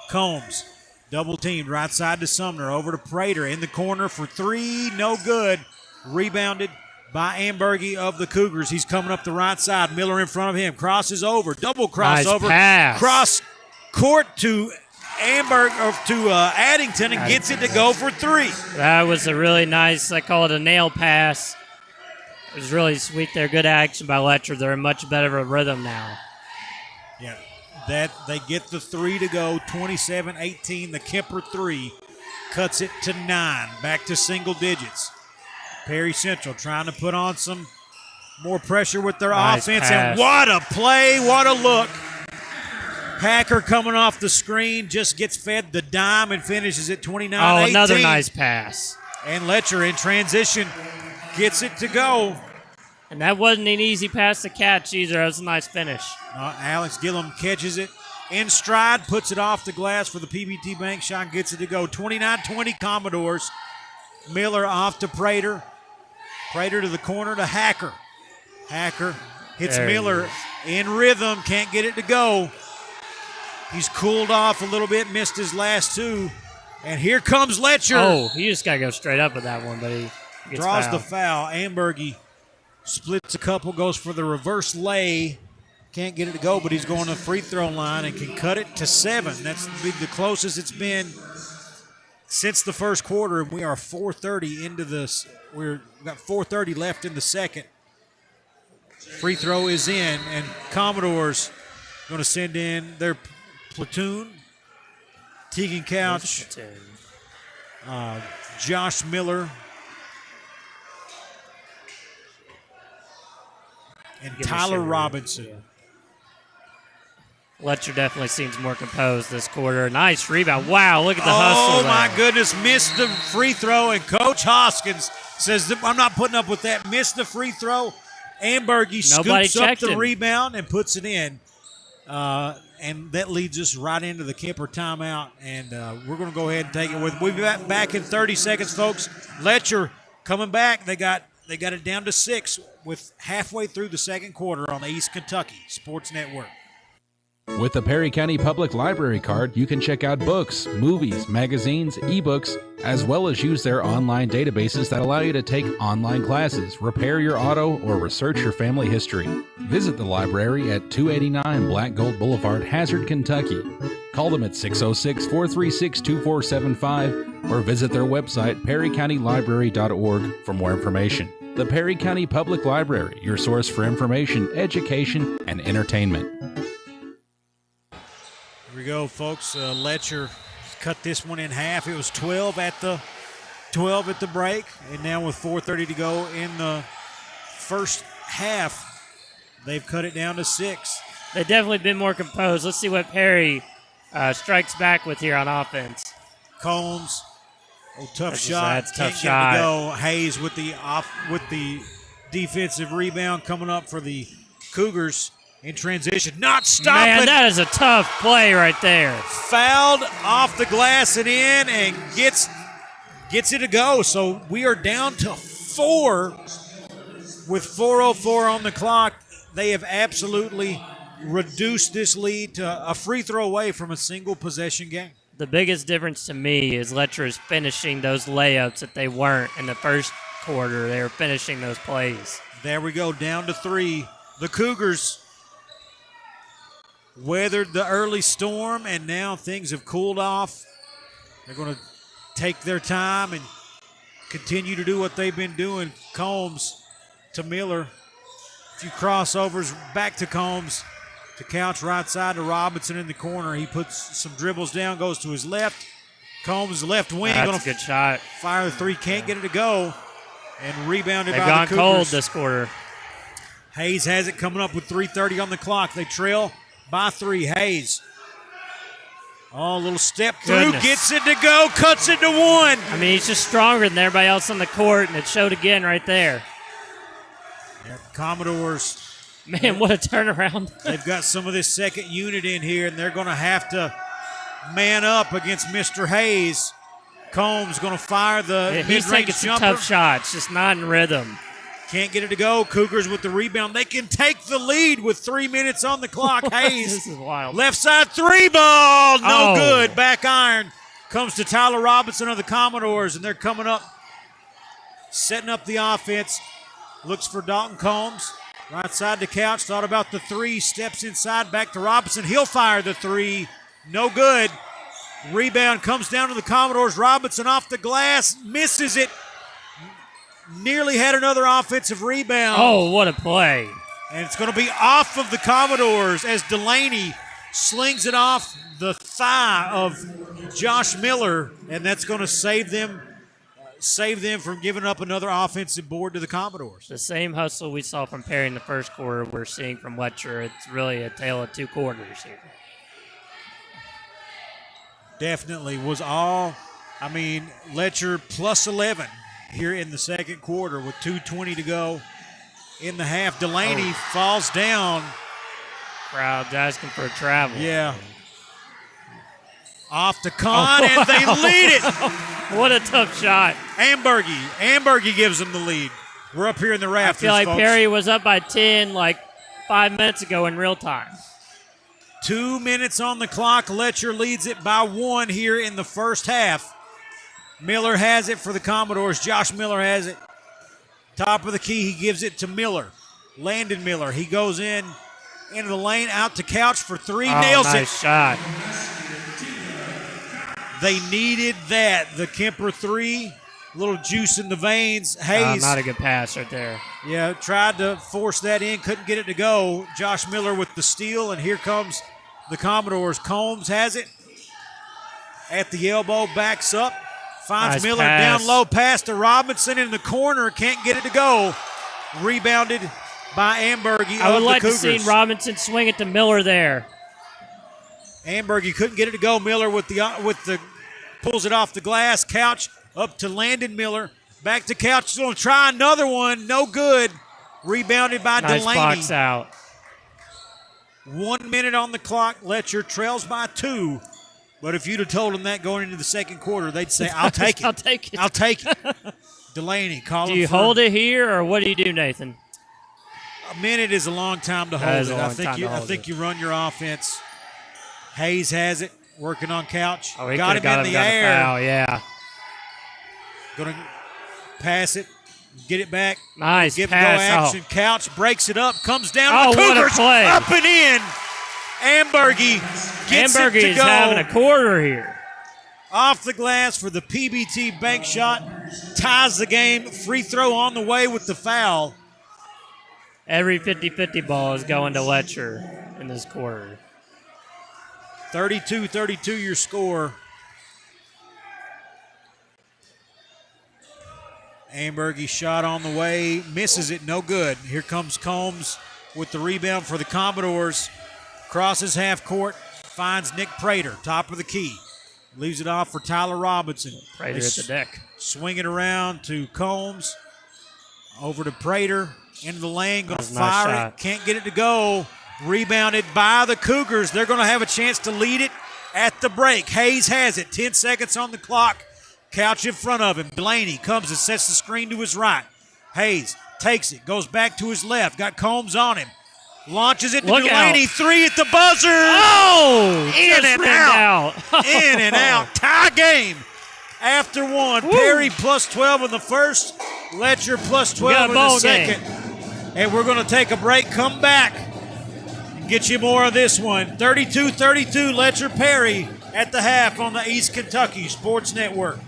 S1: Combs, double teamed, right side to Sumner, over to Prater, in the corner for three, no good. Rebounded by Ambergy of the Cougars. He's coming up the right side. Miller in front of him, crosses over, double crossover,
S2: pass.
S1: Cross court to Addington and gets it to go for three.
S2: That was a really nice, I call it a nail pass. It was really sweet there. Good action by Letcher. They're in much better of a rhythm now.
S1: Yeah. That they get the three to go, 27-18. The Kemper three cuts it to 9, back to single digits. Perry Central trying to put on some more pressure with their
S2: nice
S1: offense.
S2: Pass.
S1: And what a play, what a look. Hacker coming off the screen, just gets fed the dime and finishes at 29-18.
S2: Oh, another nice pass.
S1: And Letcher in transition gets it to go.
S2: And that wasn't an easy pass to catch either. That was a nice finish.
S1: Alex Gillum catches it in stride, puts it off the glass for the PBT Bank shot, gets it to go. 29-20 Commodores. Miller off to Prater. Prater to the corner to Hacker. Hacker hits
S2: there
S1: Miller in rhythm, can't get it to go. He's cooled off a little bit, missed his last two. And here comes Letcher.
S2: Oh, he just got to go straight up with that one, but he gets
S1: draws
S2: fouled.
S1: the foul. Ambergy splits a couple, goes for the reverse lay. Can't get it to go, but he's going to the free throw line and can cut it to 7. That's the closest it's been since the first quarter, and we are 4:30 into this. We've got 4:30 left in the second. Free throw is in, and Commodores going to send in their platoon. Tegan Couch, Josh Miller, and Tyler Robinson.
S2: Yeah. Letcher definitely seems more composed this quarter. Nice rebound. Wow, look at the hustle.
S1: Oh, my goodness. Missed the free throw, and Coach Hoskins says, I'm not putting up with that. Missed the free throw. Ambergy scoops up the rebound and puts it in. And that leads us right into the Kemper timeout. And we're going to go ahead and take it. We'll be back in 30 seconds, folks. Letcher coming back. They got it down to 6 with halfway through the second quarter on the East Kentucky Sports Network.
S3: With the Perry County Public Library card, you can check out books, movies, magazines, ebooks, as well as use their online databases that allow you to take online classes, repair your auto, or research your family history. Visit the library at 289 Black Gold Boulevard, Hazard, Kentucky. Call them at 606-436-2475 or visit their website, perrycountylibrary.org, for more information. The Perry County Public Library, your source for information, education, and entertainment.
S1: Here we go, folks. Letcher cut this one in half. It was 12 at the break, and now with 4:30 to go in the first half, they've cut it down to 6.
S2: They've definitely been more composed. Let's see what Perry strikes back with here on offense.
S1: Combs, tough shot.
S2: That's
S1: Can't
S2: tough
S1: get
S2: shot.
S1: it to go. Hayes with the defensive rebound coming up for the Cougars in transition. Not stopping.
S2: Man, that is a tough play right there.
S1: Fouled off the glass and in, and gets it to go. So we are down to 4 with 4:04 on the clock. They have absolutely reduced this lead to a free throw away from a single possession game.
S2: The biggest difference to me is Letcher is finishing those layups that they weren't in the first quarter. They were finishing those plays.
S1: There we go, down to 3. The Cougars weathered the early storm, and now things have cooled off. They're going to take their time and continue to do what they've been doing. Combs to Miller. A few crossovers back to Combs. To Couch right side to Robinson in the corner. He puts some dribbles down, goes to his left. Combs left wing.
S2: That's a good shot.
S1: Fire the 3, can't get it to go. And rebounded
S2: They've
S1: by
S2: gone
S1: the Cougars.
S2: cold this quarter.
S1: Hayes has it coming up with 3:30 on the clock. They trail by 3. Hayes. Oh, a little step through,
S2: Goodness.
S1: gets it to go, cuts it to 1.
S2: I mean, he's just stronger than everybody else on the court, and it showed again right there.
S1: Commodores.
S2: Man, what a turnaround.
S1: They've got some of this second unit in here, and they're going to have to man up against Mr. Hayes. Combs going to fire the
S2: He's taking
S1: mid-range
S2: some
S1: jumper.
S2: tough shots, just not in rhythm.
S1: Can't get it to go. Cougars with the rebound. They can take the lead with 3 minutes on the clock. Hayes.
S2: This is wild.
S1: Left side 3 ball. No
S2: Oh.
S1: good. Back iron. Comes to Tyler Robinson of the Commodores, and they're coming up, setting up the offense. Looks for Dalton Combs. Right side to Couch. Thought about the 3. Steps inside. Back to Robinson. He'll fire the 3. No good. Rebound comes down to the Commodores. Robinson off the glass. Misses it. Nearly had another offensive rebound.
S2: Oh, what a play.
S1: And it's going to be off of the Commodores as Delaney slings it off the thigh of Josh Miller, and that's going to save them from giving up another offensive board to the Commodores.
S2: The same hustle we saw from Perry in the first quarter we're seeing from Letcher. It's really a tale of 2 quarters here.
S1: Definitely was all, Letcher plus 11 here in the second quarter with 2:20 to go in the half. Delaney falls down.
S2: Crowd's asking for a travel.
S1: Yeah. Off to Kahn, and they lead it.
S2: What a tough shot.
S1: Ambergy gives them the lead. We're up here in the rafters,
S2: I feel like
S1: folks.
S2: Perry was up by 10 like 5 minutes ago in real time.
S1: 2 minutes on the clock. Letcher leads it by 1 here in the first half. Miller has it for the Commodores. Josh Miller has it. Top of the key, he gives it to Miller. Landon Miller. He goes into the lane, out to Couch for 3. Nails
S2: nice
S1: it.
S2: Shot.
S1: They needed that. The Kemper 3. Little juice in the veins. Hayes.
S2: Not a good pass right there.
S1: Yeah, tried to force that in. Couldn't get it to go. Josh Miller with the steal, and here comes the Commodores. Combs has it at the elbow. Backs up. Finds
S2: Nice
S1: Miller
S2: pass.
S1: down low. Pass to Robinson in the corner. Can't get it to go. Rebounded by Ambergy.
S2: I would like
S1: the
S2: to see
S1: Cougars.
S2: Robinson swing it to Miller there.
S1: Ambergy couldn't get it to go. Miller with the pulls it off the glass. Couch up to Landon Miller. Back to Couch. He's going to try another one. No good. Rebounded by
S2: Nice
S1: Delaney.
S2: box out.
S1: 1 minute on the clock. Letcher trails by 2. But if you'd have told them that going into the second quarter, they'd say, I'll take it.
S2: I'll take it.
S1: I'll take it. Delaney calling
S2: Do you
S1: for
S2: hold it here, or what do you do, Nathan?
S1: a minute is a long time to
S2: That
S1: hold
S2: is a
S1: it.
S2: long
S1: I think
S2: time
S1: you
S2: to
S1: I
S2: hold
S1: think
S2: it.
S1: you run your offense. Hayes has it, working on Couch.
S2: Oh, he
S1: got him
S2: could've
S1: in the
S2: got a
S1: air.
S2: foul, yeah.
S1: Gonna pass it, get it back.
S2: Nice
S1: Give
S2: pass.
S1: and go action. Couch breaks it up, comes down.
S2: Oh,
S1: the
S2: what a
S1: Cougars
S2: play.
S1: up and in. Ambergy gets
S2: Ambergy
S1: it to
S2: is
S1: go.
S2: having a quarter here.
S1: off the glass for the PBT bank shot. Ties the game. Free throw on the way with the foul.
S2: Every 50-50 ball is going to Letcher in this quarter.
S1: 32-32 your score. Ambergy shot on the way, misses it, no good. Here comes Combs with the rebound for the Commodores. Crosses half court, finds Nick Prater, top of the key. Leaves it off for Tyler Robinson.
S2: Prater at the deck.
S1: Swing it around to Combs. Over to Prater, into the lane, going to
S2: Nice
S1: fire
S2: shot.
S1: it. Can't get it to go. Rebounded by the Cougars. They're going to have a chance to lead it at the break. Hayes has it, 10 seconds on the clock. Couch in front of him. Delaney comes and sets the screen to his right. Hayes takes it, goes back to his left. Got Combs on him. Launches it to
S2: Look
S1: Delaney.
S2: out.
S1: 3 at the buzzer.
S2: Oh!
S1: In
S2: just
S1: and
S2: rimmed
S1: out.
S2: out.
S1: In and out. Tie game after one. Perry plus 12 in the first. Letcher plus 12 in the
S2: ball
S1: second. And we're going to take a break. Come back and get you more of this one. 32-32 Letcher Perry at the half on the East Kentucky Sports Network.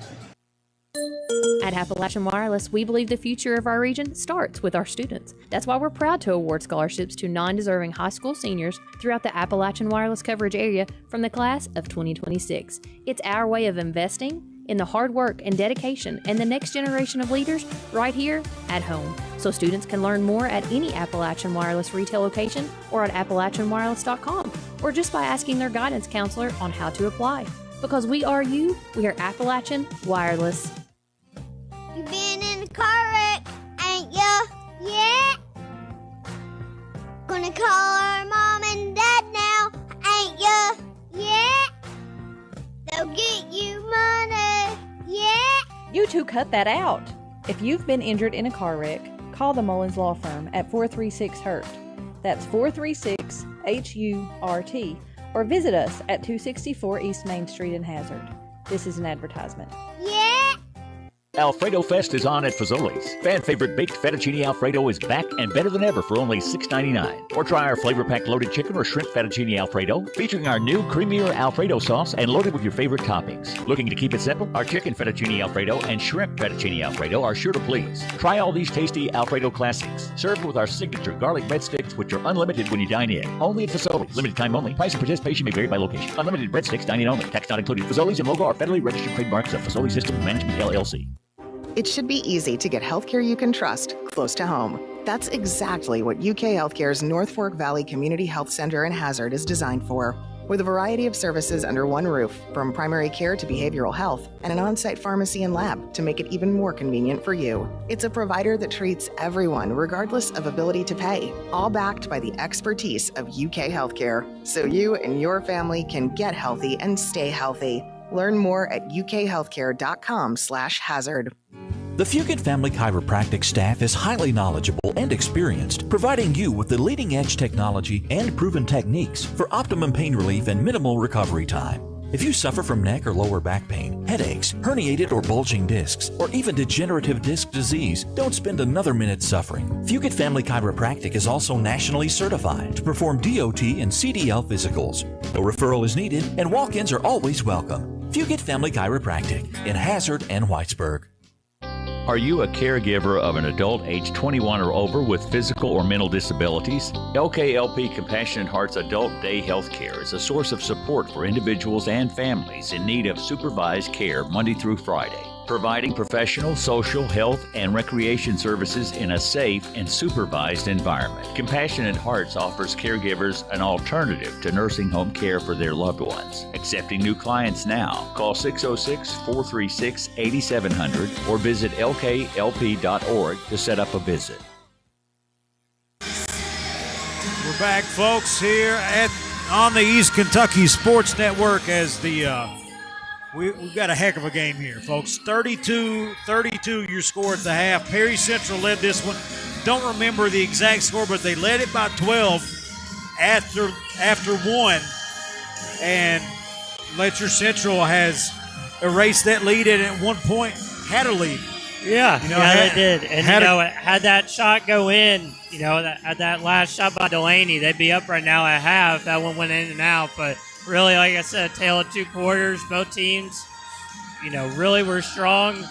S4: At Appalachian Wireless, we believe the future of our region starts with our students. That's why we're proud to award scholarships to non-deserving high school seniors throughout the Appalachian Wireless coverage area from the class of 2026. It's our way of investing in the hard work and dedication and the next generation of leaders right here at home. So students can learn more at any Appalachian Wireless retail location or at AppalachianWireless.com, or just by asking their guidance counselor on how to apply. Because we are you, we are Appalachian Wireless.
S22: You been in a car wreck, ain't ya? Yeah. Gonna call our mom and dad now, ain't ya? Yeah. They'll get you money, yeah.
S23: You two cut that out. If you've been injured in a car wreck, call the Mullins Law Firm at 436-HURT. That's 436-HURT. Or visit us at 264 East Main Street in Hazard. This is an advertisement.
S22: Yeah.
S24: Alfredo Fest is on at Fazoli's. Fan favorite baked fettuccine Alfredo is back and better than ever for only $6.99. Or try our flavor packed loaded chicken or shrimp fettuccine Alfredo, featuring our new creamier Alfredo sauce and loaded with your favorite toppings. Looking to keep it simple? Our chicken fettuccine Alfredo and shrimp fettuccine Alfredo are sure to please. Try all these tasty Alfredo classics, served with our signature garlic breadsticks, which are unlimited when you dine in. Only at Fazoli's. Limited time only. Price and participation may vary by location. Unlimited breadsticks, dining only. Tax not included. Fazoli's and logo are federally registered trademarks of Fazoli Systems Management LLC.
S25: It should be easy to get healthcare you can trust close to home. That's exactly what UK Healthcare's North Fork Valley Community Health Center in Hazard is designed for. With a variety of services under one roof, from primary care to behavioral health, and an on-site pharmacy and lab to make it even more convenient for you. It's a provider that treats everyone regardless of ability to pay, all backed by the expertise of UK Healthcare, so you and your family can get healthy and stay healthy. Learn more at ukhealthcare.com/hazard.
S26: The Fugit Family Chiropractic staff is highly knowledgeable and experienced, providing you with the leading-edge technology and proven techniques for optimum pain relief and minimal recovery time. If you suffer from neck or lower back pain, headaches, herniated or bulging discs, or even degenerative disc disease, don't spend another minute suffering. Fugit Family Chiropractic is also nationally certified to perform DOT and CDL physicals. No referral is needed, and walk-ins are always welcome. Fugit Family Chiropractic in Hazard and Whitesburg.
S24: Are you a caregiver of an adult age 21 or over with physical or mental disabilities? LKLP Compassionate Hearts Adult Day Health Care is a source of support for individuals and families in need of supervised care Monday through Friday, providing professional, social, health, and recreation services in a safe and supervised environment. Compassionate Hearts offers caregivers an alternative to nursing home care for their loved ones. Accepting new clients now. Call 606-436-8700 or visit lklp.org to set up a visit.
S1: We're back, folks, here on the East Kentucky Sports Network as the we've got a heck of a game here, folks. 32-32 your score at the half. Perry Central led this one. Don't remember the exact score, but they led it by 12 after one. And Letcher Central has erased that lead and at one point had a lead.
S2: Yeah, they did. And, had that shot go in, that last shot by Delaney, they'd be up right now at half. That one went in and out. But really, like I said, tale of two quarters. Both teams really were strong.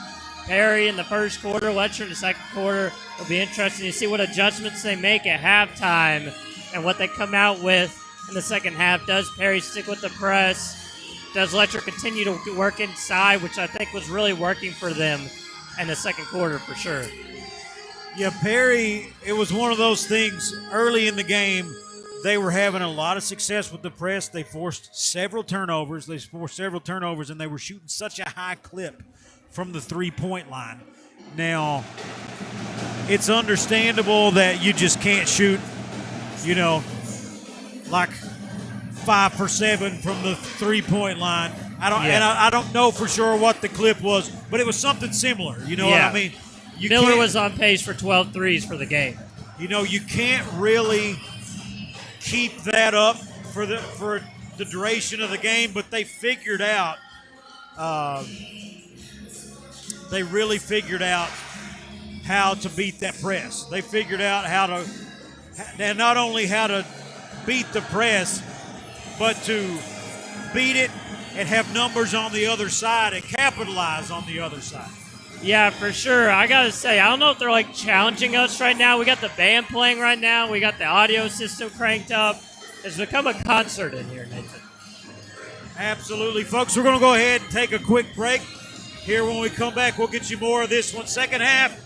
S2: Perry in the first quarter, Letcher in the second quarter. It'll be interesting to see what adjustments they make at halftime and what they come out with in the second half. Does Perry stick with the press? Does Letcher continue to work inside, which I think was really working for them in the second quarter for sure.
S1: Yeah, Perry, it was one of those things early in the game. They were having a lot of success with the press. They forced several turnovers. And they were shooting such a high clip from the three-point line. Now, it's understandable that you just can't shoot, like 5 for 7 from the three-point line. I don't know for sure what the clip was, but it was something similar. You know what I mean?
S2: Miller was on pace for 12 threes for the game.
S1: You can't really keep that up for the duration of the game, but they figured out. They really figured out how to beat that press. They figured out not only how to beat the press, but to beat it and have numbers on the other side and capitalize on the other side.
S2: Yeah, for sure. I got to say, I don't know if they're challenging us right now. We got the band playing right now. We got the audio system cranked up. It's become a concert in here, Nathan.
S1: Absolutely, folks. We're going to go ahead and take a quick break. Here, when we come back, we'll get you more of this one. Second half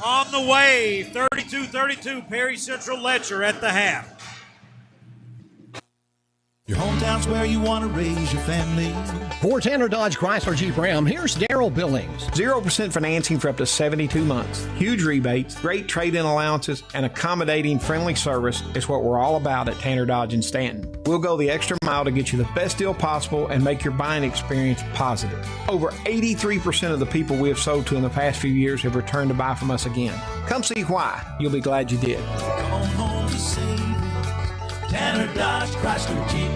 S1: on the way. 32-32, Perry Central Letcher at the half.
S5: Your hometown's where you want to raise your family.
S6: For Tanner Dodge Chrysler Jeep Ram, here's Daryl Billings.
S8: 0% financing for up to 72 months. Huge rebates, great trade-in allowances, and accommodating friendly service is what we're all about at Tanner Dodge in Stanton. We'll go the extra mile to get you the best deal possible and make your buying experience positive. Over 83% of the people we have sold to in the past few years have returned to buy from us again. Come see why. You'll be glad you did.
S5: Come home to save Tanner Dodge Chrysler Jeep.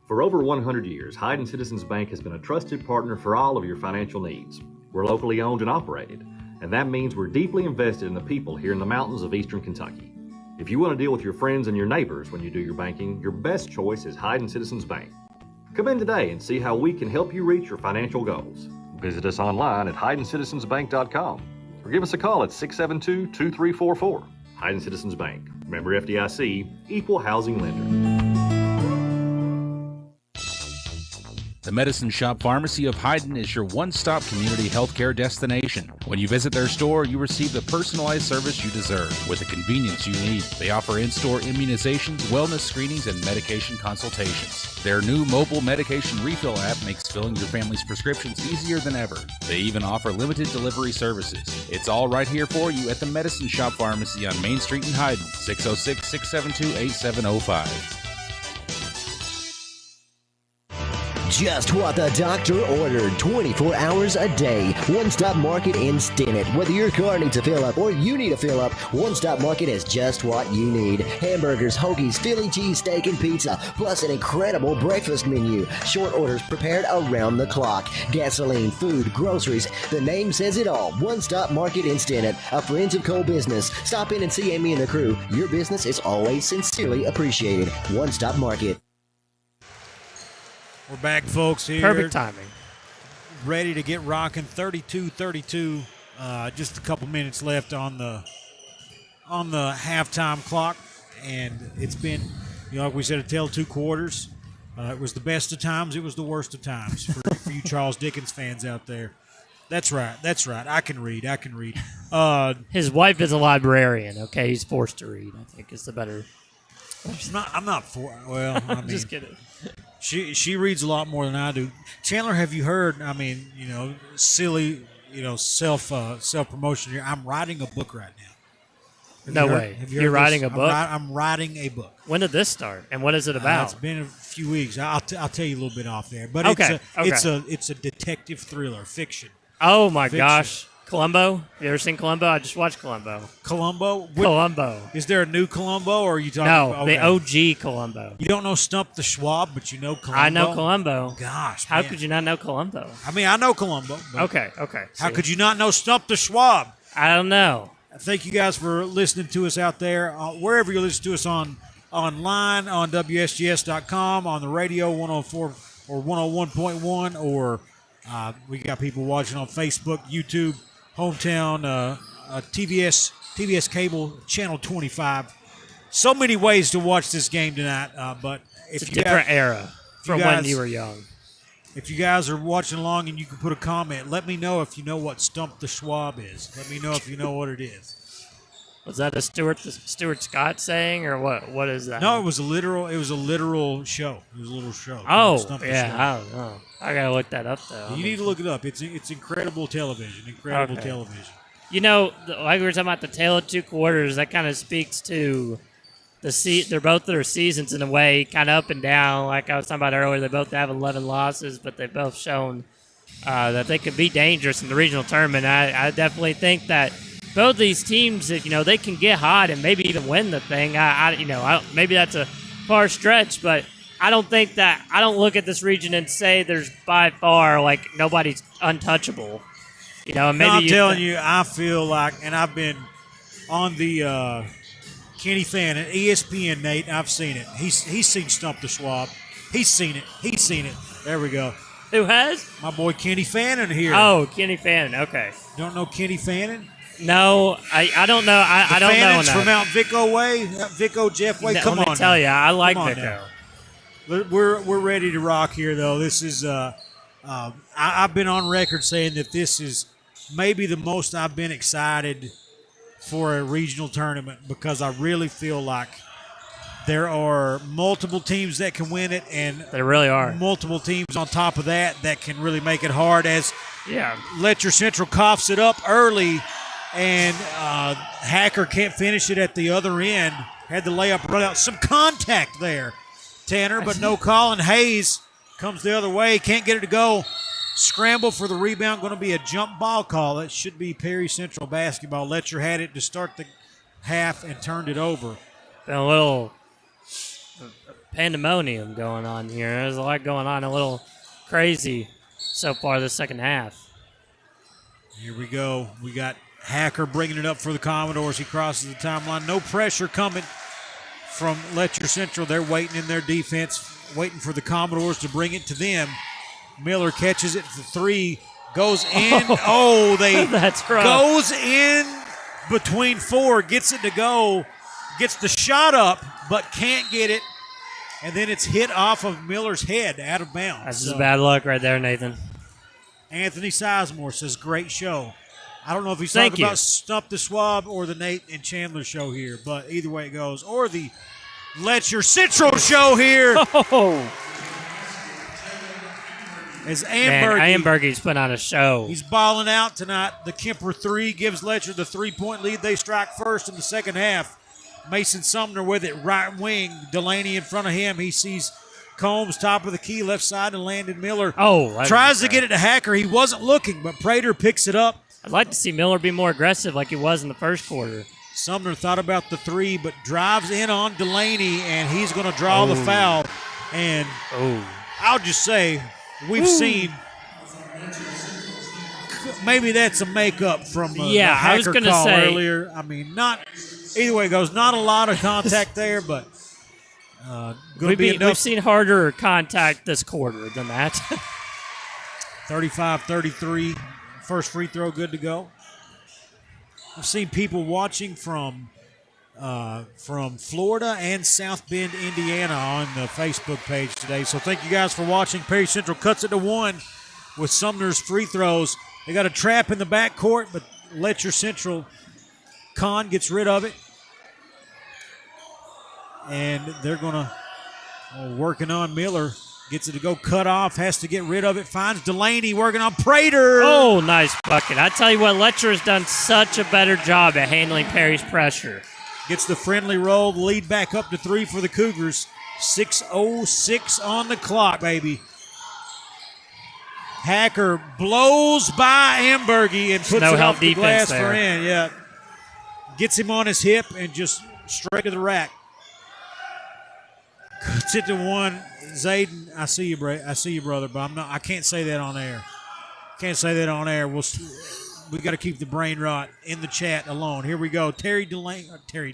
S9: For over 100 years, Hyden Citizens Bank has been a trusted partner for all of your financial needs. We're locally owned and operated, and that means we're deeply invested in the people here in the mountains of eastern Kentucky. If you want to deal with your friends and your neighbors when you do your banking, your best choice is Hyden Citizens Bank. Come in today and see how we can help you reach your financial goals. Visit us online at HydenCitizensBank.com or give us a call at 672-2344. Hyden Citizens Bank. Member FDIC, Equal Housing Lender.
S3: The Medicine Shop Pharmacy of Hyden is your one-stop community healthcare destination. When you visit their store, you receive the personalized service you deserve with the convenience you need. They offer in-store immunizations, wellness screenings, and medication consultations. Their new mobile medication refill app makes filling your family's prescriptions easier than ever. They even offer limited delivery services. It's all right here for you at the Medicine Shop Pharmacy on Main Street in Hyden, 606-672-8705.
S7: Just what the doctor ordered, 24 hours a day. One Stop Market in Stinnett. Whether your car needs a fill up or you need a fill up, One Stop Market has just what you need. Hamburgers, hoagies, Philly cheese steak, and pizza, plus an incredible breakfast menu. Short orders prepared around the clock. Gasoline, food, groceries. The name says it all. One Stop Market in Stinnett, a Friends of Coal business. Stop in and see Amy and the crew. Your business is always sincerely appreciated. One Stop Market.
S1: We're back, folks, here.
S2: Perfect timing.
S1: Ready to get rocking. 32-32. Just a couple minutes left on the halftime clock. And it's been, like we said, a tale of two quarters. It was the best of times. It was the worst of times for you Charles Dickens fans out there. That's right. I can read.
S2: His wife is a librarian, okay? He's forced to read, I think is the better.
S1: I'm not for. Well, I mean,
S2: just kidding.
S1: She reads a lot more than I do. Chandler, have you heard? I mean, silly, self promotion here. I'm writing a book right now.
S2: No way. You're writing a book?
S1: I'm writing a book.
S2: When did this start? And what is it about?
S1: It's been a few weeks. I'll tell you a little bit off there. But it's a detective thriller, fiction.
S2: Oh my gosh. Columbo? You ever seen Columbo? I just watched Columbo.
S1: Columbo?
S2: Columbo.
S1: Is there a new Columbo, or are you talking
S2: the OG Columbo.
S1: You don't know Stump the Schwab, but you know Columbo?
S2: I know Columbo.
S1: Gosh,
S2: How could you not know Columbo?
S1: I mean, I know Columbo.
S2: Okay.
S1: How could you not know Stump the Schwab?
S2: I don't know.
S1: Thank you guys for listening to us out there. Wherever you listen to us online, on WSGS.com, on the radio 104 or 101.1, or We got people watching on Facebook, YouTube, Hometown, TVS Cable, Channel 25. So many ways to watch this game tonight, but
S2: it's a different era from when you were young.
S1: If you guys are watching along and you can put a comment, let me know if you know what Stump the Schwab is. Let me know if you know what it is.
S2: Was that a Stuart Scott saying, or what? What is that?
S1: No, it was a literal show. It was a little show.
S2: Oh,
S1: Stump the
S2: yeah,
S1: Schwab.
S2: I don't know. I gotta look that up though.
S1: You need to look it up. It's incredible television. Incredible television.
S2: You know, like we were talking about the tale of two quarters, that kind of speaks to they're both their seasons in a way, kind of up and down. Like I was talking about earlier, they both have 11 losses, but they've both shown that they could be dangerous in the regional tournament. I definitely think that both these teams, if they can get hot and maybe even win the thing. Maybe that's a far stretch, but I don't look at this region and say there's by far like nobody's untouchable. Maybe
S1: I'm telling you, I feel like, and I've been on the Kenny Fannin, ESPN, Nate. I've seen it. He's seen Stump the Schwab. He's seen it. There we go.
S2: Who has?
S1: My boy Kenny Fannin here.
S2: Oh, Kenny Fannin. Okay.
S1: Don't know Kenny Fannin?
S2: No, I don't know. I don't know enough.
S1: From out Vico way, Vico Jeff way. Come on.
S2: Let me tell you, I like Vico.
S1: We're ready to rock here, though. This is I've been on record saying that this is maybe the most I've been excited for a regional tournament, because I really feel like there are multiple teams that can win it, and
S2: there really are
S1: multiple teams on top of that can really make it hard. As Letcher Central coughs it up early, and Hacker can't finish it at the other end. Had the layup run out. Some contact there, Tanner, but no call. And Hayes comes the other way. Can't get it to go. Scramble for the rebound. Going to be a jump ball call. It should be Perry Central basketball. Letcher had it to start the half and turned it over.
S2: Been a little pandemonium going on here. There's a lot going on. A little crazy so far this second half.
S1: Here we go. We got Hacker bringing it up for the Commodores. He crosses the timeline. No pressure coming from Letcher Central. They're waiting in their defense, waiting for the Commodores to bring it to them. Miller catches it for three, goes in.
S2: That's rough.
S1: Goes in between four, gets it to go, gets the shot up, but can't get it. And then it's hit off of Miller's head out of bounds.
S2: That's just bad luck right there, Nathan.
S1: Anthony Sizemore says, great show. I don't know if he's talking about Stump the Schwab or the Nate and Chandler show here, but either way it goes. Or the Letcher Central show here.
S2: Oh.
S1: As
S2: Ambergy's putting on a show.
S1: He's balling out tonight. The Kemper three gives Letcher the 3-point lead. They strike first in the second half. Mason Sumner with it, right wing. Delaney in front of him. He sees Combs, top of the key, left side, and Landon Miller. Tries to get it to Hacker. He wasn't looking, but Prater picks it up.
S2: I'd like to see Miller be more aggressive like he was in the first quarter.
S1: Sumner thought about the three, but drives in on Delaney, and he's going to draw the foul. And I'll just say, we've seen maybe that's a makeup from the Hacker
S2: I was gonna
S1: call
S2: say,
S1: earlier. I mean, not either way it goes. Not a lot of contact there, but
S2: we've seen harder contact this quarter than that.
S1: 35-33, first free throw good to go. I've seen people watching from Florida and South Bend, Indiana on the Facebook page today. So thank you guys for watching. Perry Central cuts it to one with Sumner's free throws. They got a trap in the backcourt, but Letcher Central, Kahn gets rid of it. And they're going to working on Miller. Gets it to go cut off, has to get rid of it, finds Delaney working on Prater.
S2: Oh, nice bucket. I tell you what, Letcher has done such a better job at handling Perry's pressure.
S1: Gets the friendly roll, lead back up to three for the Cougars. 6:06 on the clock, baby. Hacker blows by Ambergy and puts it off the glass for in. Yeah. Gets him on his hip and just straight to the rack. Cuts it to one. Zayden, I see you, brother, but I can't say that on air. Can't say that on air. We got to keep the brain rot in the chat alone. Here we go. Terry Delaney, not Terry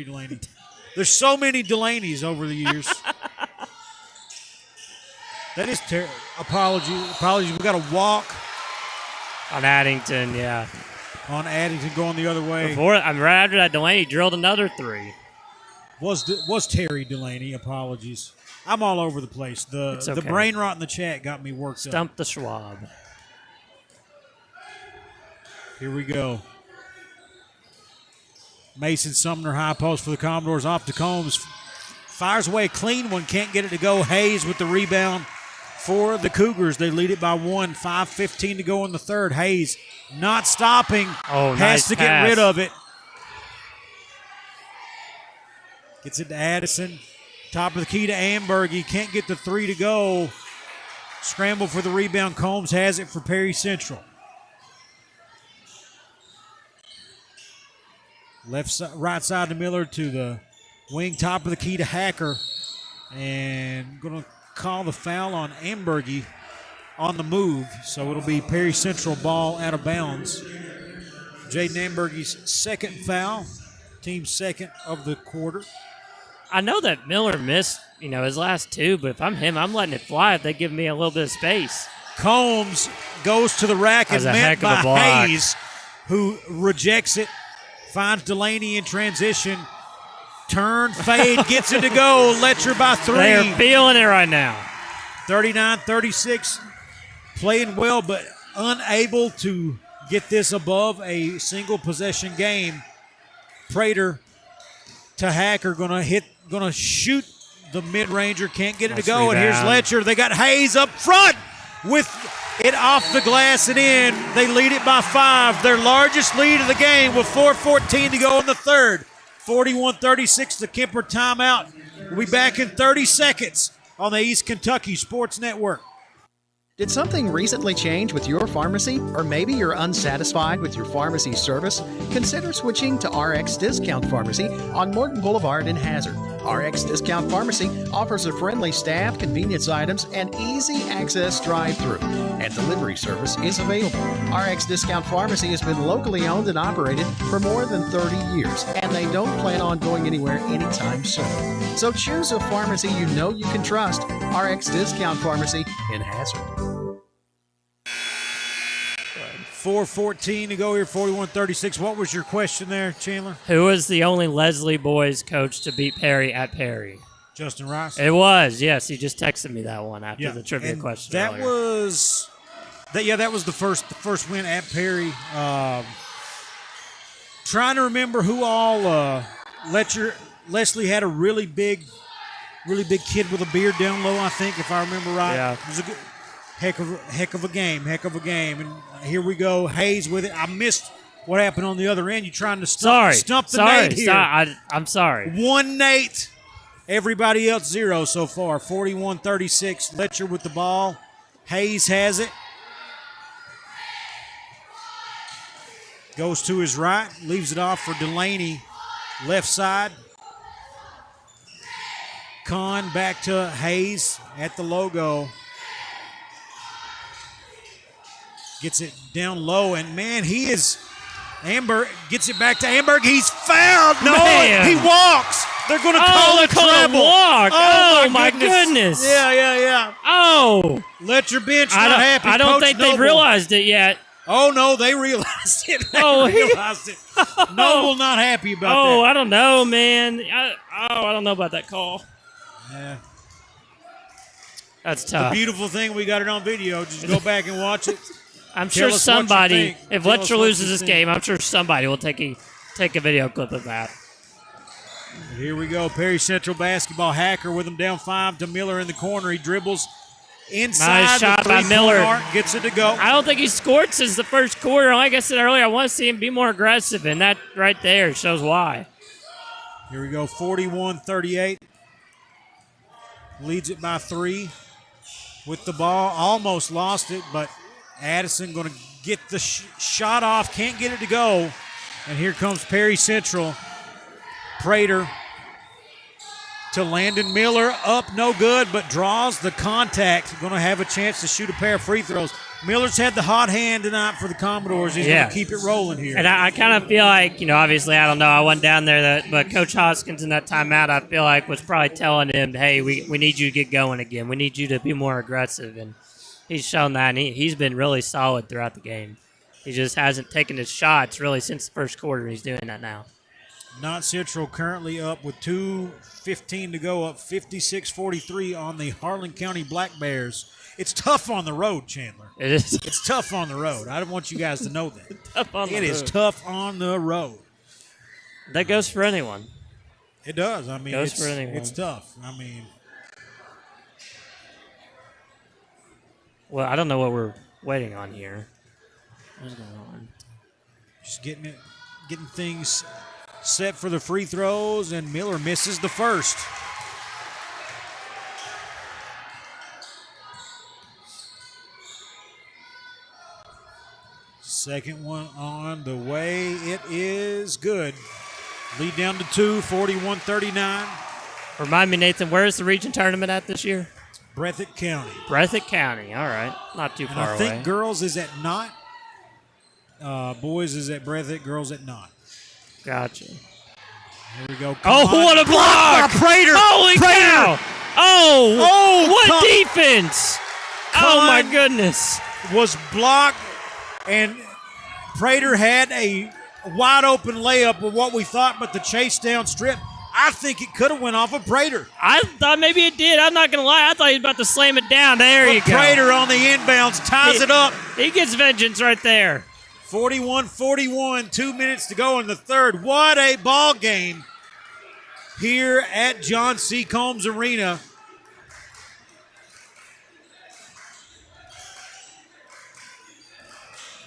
S1: Delaney. There's so many Delaneys over the years. That is apologies. We got a walk
S2: On Addington, yeah.
S1: on Addington going the other way.
S2: Right after that, Delaney drilled another 3.
S1: Was Terry Delaney? Apologies. I'm all over the place.
S2: It's
S1: The
S2: okay.
S1: brain rot in the chat got me worked up.
S2: Stump the Schwab.
S1: Here we go. Mason Sumner high post for the Commodores off to Combs. Fires away a clean one. Can't get it to go. Hayes with the rebound for the Cougars. They lead it by 1. 5:15 to go in the third. Hayes not stopping.
S2: Oh,
S1: has
S2: nice
S1: to get
S2: pass.
S1: rid of it. Gets it to Addison. Top of the key to Amberg. He can't get the 3 to go. Scramble for the rebound. Combs has it for Perry Central. Right side to Miller to the wing, top of the key to Hacker. And going to call the foul on Ambergy on the move. So it'll be Perry Central ball out of bounds. Jaden Ambergy's second foul, team's second of the quarter.
S2: I know that Miller missed, his last 2, but if I'm him, I'm letting it fly if they give me a little bit of space.
S1: Combs goes to the rack and
S2: That's a
S1: met
S2: heck of
S1: by
S2: a block.
S1: Hayes, who rejects it. Finds Delaney in transition. Turn, fade, gets it to go. Letcher by 3.
S2: They're feeling it right now.
S1: 39-36. Playing well, but unable to get this above a single possession game. Prater to Hacker, gonna shoot the mid-ranger. Can't get it to
S2: Nice
S1: go. And here's
S2: rebound.
S1: Letcher. They got Hayes up front with it off the glass and in. They lead it by 5. Their largest lead of the game with 4:14 to go in the third. 41-36, the Kemper timeout. We'll be back in 30 seconds on the East Kentucky Sports Network.
S6: Did something recently change with your pharmacy? Or maybe you're unsatisfied with your pharmacy service? Consider switching to RX Discount Pharmacy on Morton Boulevard in Hazard. RX Discount Pharmacy offers a friendly staff, convenience items, and easy access drive-through. And delivery service is available. RX Discount Pharmacy has been locally owned and operated for more than 30 years, and they don't plan on going anywhere anytime soon. So choose a pharmacy you know you can trust. RX Discount Pharmacy in Hazard.
S1: 4:14 to go here, 41-36. What was your question there, Chandler?
S2: Who was the only Leslie boys coach to beat Perry at Perry?
S1: Justin Rice?
S2: It was, yes. He just texted me that one after the trivia
S1: and
S2: question
S1: that
S2: earlier.
S1: was the first win at Perry. Trying to remember who all Leslie had a really big kid with a beard down low, I think, if I remember right.
S2: Yeah.
S1: It was a good, heck of a game. And here we go. Hayes with it. I missed what happened on the other end. You trying to stump the Nate here.
S2: I'm sorry.
S1: 1 Nate. Everybody else 0 so far. 41-36. Letcher with the ball. Hayes has it. Goes to his right. Leaves it off for Delaney. Left side. Kahn back to Hayes at the logo. Gets it down low, and man, Amber gets it back to Amberg. He's fouled. No,
S2: Man.
S1: he walks. They're going to call it trouble.
S2: Walk.
S1: Oh,
S2: my goodness.
S1: Yeah.
S2: Oh.
S1: Let your bench not happy.
S2: I don't
S1: Coach
S2: think
S1: Noble.
S2: they've realized it yet.
S1: Oh, no, they realized it. Realized it. Noble not happy about that.
S2: Oh, I don't know, man. I don't know about that call.
S1: Yeah.
S2: That's
S1: The
S2: tough.
S1: beautiful thing, we got it on video. Just go back and watch it.
S2: I'm
S1: Tell
S2: sure
S1: us what you
S2: somebody,
S1: think.
S2: if
S1: Tell us
S2: Letcher
S1: what
S2: loses
S1: you
S2: this
S1: think.
S2: game, I'm sure somebody will take a video clip of that.
S1: Here we go. Perry Central basketball. Hacker with him down 5 to Miller in the corner. He dribbles inside
S2: Nice shot
S1: the
S2: by
S1: three-point
S2: Miller.
S1: arc. Gets it to go.
S2: I don't think he scored since the first quarter. Like I said earlier, I want to see him be more aggressive, and that right there shows why.
S1: Here we go. 41-38. Leads it by 3 with the ball. Almost lost it, but Addison going to get the shot off. Can't get it to go. And here comes Perry Central. Prater to Landon Miller. Up, no good, but draws the contact. Going to have a chance to shoot a pair of free throws. Miller's had the hot hand tonight for the Commodores. He's going to keep it rolling here.
S2: And I kind of feel like, obviously, I don't know. I went down there, but Coach Hoskins in that timeout, I feel like, was probably telling him, hey, we need you to get going again. We need you to be more aggressive. And he's shown that, and he's been really solid throughout the game. He just hasn't taken his shots, really, since the first quarter. He's doing that now.
S1: Knott Central currently up with 2:15 to go, up 56-43 on the Harlan County Black Bears. It's tough on the road, Chandler.
S2: It is.
S1: It's tough on the road. I want you guys to know that.
S2: Tough on the road.
S1: It is tough on the road.
S2: That goes for anyone.
S1: It does. I mean,
S2: Goes for anyone.
S1: It's tough. I mean,
S2: well, I don't know what we're waiting on here. What's going on?
S1: just getting things set for the free throws, and Miller misses the first. Second one on the way. It is good. Lead down to 2, 41-39.
S2: Remind me, Nathan, where is the region tournament at this year?
S1: Breathitt County.
S2: Breathitt County. All right. Not too far away.
S1: I think girls is at Knott. Boys is at Breathitt. Girls at Knott.
S2: Gotcha.
S1: Here we go.
S2: What a block!
S1: Prater!
S2: Holy cow! Oh, what
S1: come-
S2: defense! Oh, my goodness.
S1: Was blocked, and Prater had a wide open layup with what we thought, but the chase down strip, I think it could have went off of Prater.
S2: I thought maybe it did. I'm not going to lie. I thought he was about to slam it down. There you go.
S1: Prater on the inbounds ties it up.
S2: He gets vengeance right there.
S1: 41-41, 2 minutes to go in the third. What a ball game here at John C. Combs Arena.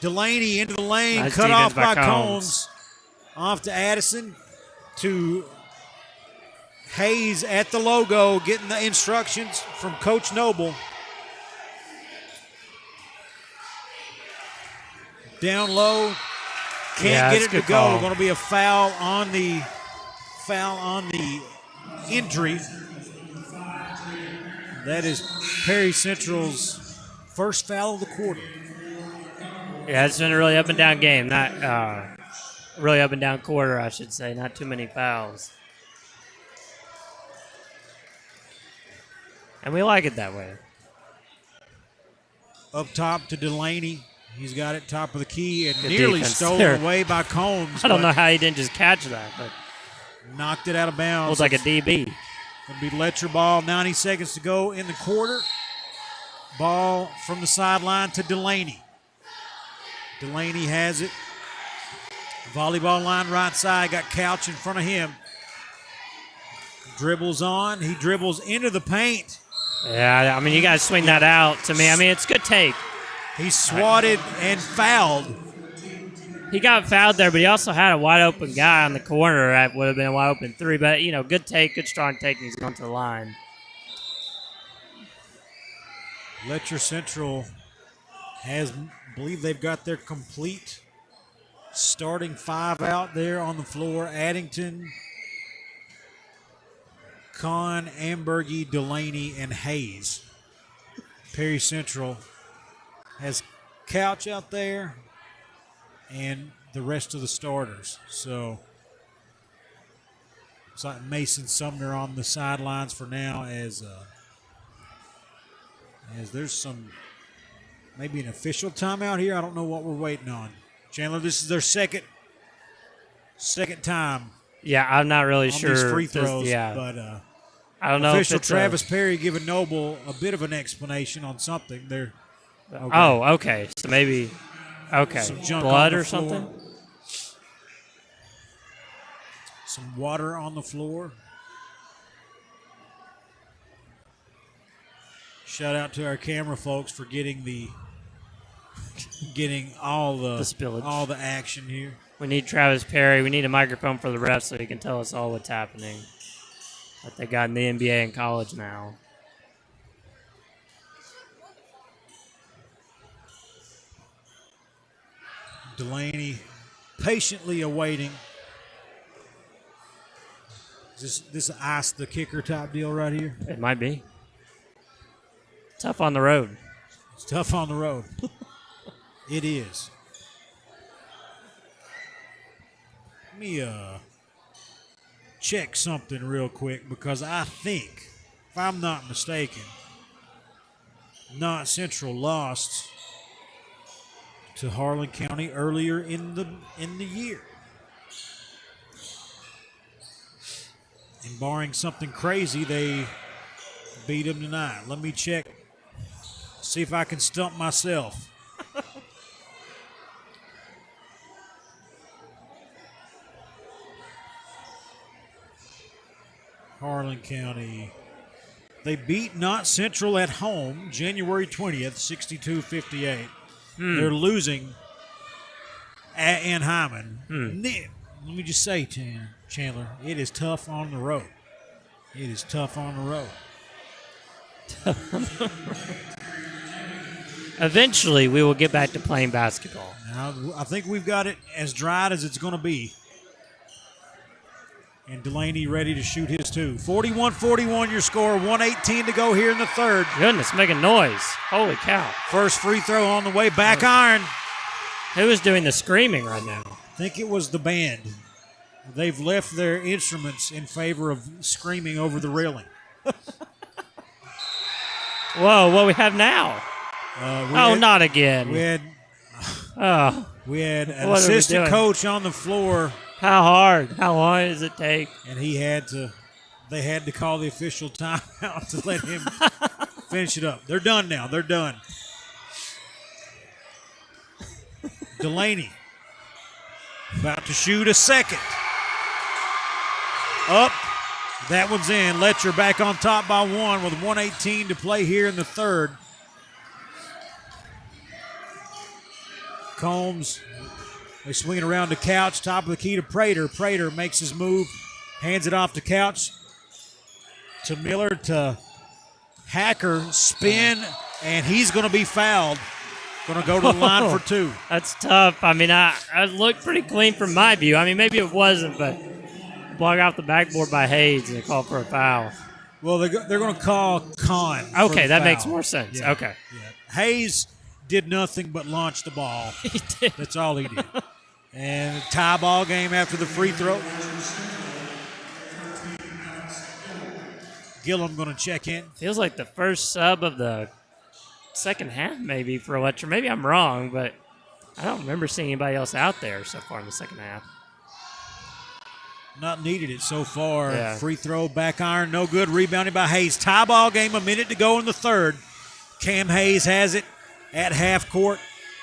S1: Delaney into the lane,
S2: Nice
S1: cut off
S2: defense
S1: by
S2: by
S1: Combs. Off to Addison, to Hayes at the logo, getting the instructions from Coach Noble. Down low, can't get it to go. Going to be a foul on the entry. That is Perry Central's first foul of the quarter.
S2: Yeah, it's been a really up and down game. Not really up and down quarter, I should say. Not too many fouls. And we like it that way.
S1: Up top to Delaney. He's got it top of the key and
S2: Good
S1: nearly
S2: defense
S1: stolen
S2: there.
S1: away by Combs.
S2: I don't know how he didn't just catch that, but
S1: knocked it out of bounds.
S2: looks like a DB.
S1: Going to be Letcher ball. 90 seconds to go in the quarter. Ball from the sideline to Delaney. Delaney has it. Volleyball line right side. Got Couch in front of him. Dribbles on. He dribbles into the paint.
S2: Yeah, I mean, you got to swing that out to me. I mean, it's a good take.
S1: He swatted and fouled.
S2: He got fouled there, but he also had a wide open guy on the corner that would have been a wide open three. But, good take, good strong take, and he's gone to the line.
S1: Letcher Central has, believe they've got their complete starting five out there on the floor. Addington, Kahn, Ambergy, Delaney, and Hayes. Perry Central has Couch out there and the rest of the starters. So it's like Mason Sumner on the sidelines for now as there's some maybe an official timeout here. I don't know what we're waiting on. Chandler, this is their second time.
S2: Yeah, I'm not really
S1: on
S2: sure.
S1: These free throws,
S2: yeah.
S1: but
S2: I don't know.
S1: Official
S2: if it's
S1: Travis Perry giving Noble a bit of an explanation on something. They're okay.
S2: Oh, okay. So maybe, okay,
S1: Some junk
S2: blood
S1: on the
S2: or
S1: floor.
S2: something.
S1: Some water on the floor. Shout out to our camera folks for getting all the
S2: spillage,
S1: all the action here.
S2: We need Travis Perry. We need a microphone for the ref so he can tell us all what's happening. What they got in the NBA and college now.
S1: Delaney patiently awaiting. Is this ice the kicker type deal right here?
S2: It might be. Tough on the road.
S1: It's tough on the road. It is. Let me check something real quick because I think, if I'm not mistaken, Not Central lost to Harlan County earlier in the year. And barring something crazy, they beat them tonight. Let me check, see if I can stump myself. Harlan County. They beat Not Central at home January 20th, 62-58. They're losing at Ann-Hyman. Let me just say, Chandler, it is tough on the road. It is tough on the road.
S2: Eventually, we will get back to playing basketball.
S1: Now, I think we've got it as dried as it's going to be. And Delaney ready to shoot his two. 41-41 your score. 1:18 to go here in the third.
S2: Goodness, making noise. Holy cow.
S1: First free throw on the way. Back iron.
S2: Who is doing the screaming right now?
S1: I think it was the band. They've left their instruments in favor of screaming over the railing.
S2: Whoa, what we have now? Not again.
S1: We had an assistant coach on the floor.
S2: How hard? How long does it take?
S1: And they had to call the official timeout to let him finish it up. They're done now. They're done. Delaney about to shoot a second. Up. That one's in. Letcher back on top by one with 1:18 to play here in the third. Combs. They swing it around to Couch, top of the key to Prater. Prater makes his move, hands it off to Couch, to Miller, to Hacker, spin, and he's going to be fouled. Going to go to the line for two.
S2: That's tough. I mean, I looked pretty clean from my view. I mean, maybe it wasn't, but blocked off the backboard by Hayes and they called for a foul.
S1: Well, they're going to call Kahn.
S2: Okay, that makes more sense.
S1: Yeah,
S2: okay.
S1: Yeah. Hayes did nothing but launch the ball.
S2: He did.
S1: That's all he did. And tie ball game after the free throw. Gillum going to check in.
S2: Feels like the first sub of the second half maybe for Letcher. Maybe I'm wrong, but I don't remember seeing anybody else out there so far in the second half.
S1: Not needed it so far.
S2: Yeah.
S1: Free throw, back iron, no good. Rebounded by Hayes. Tie ball game, a minute to go in the third. Cam Hayes has it at half court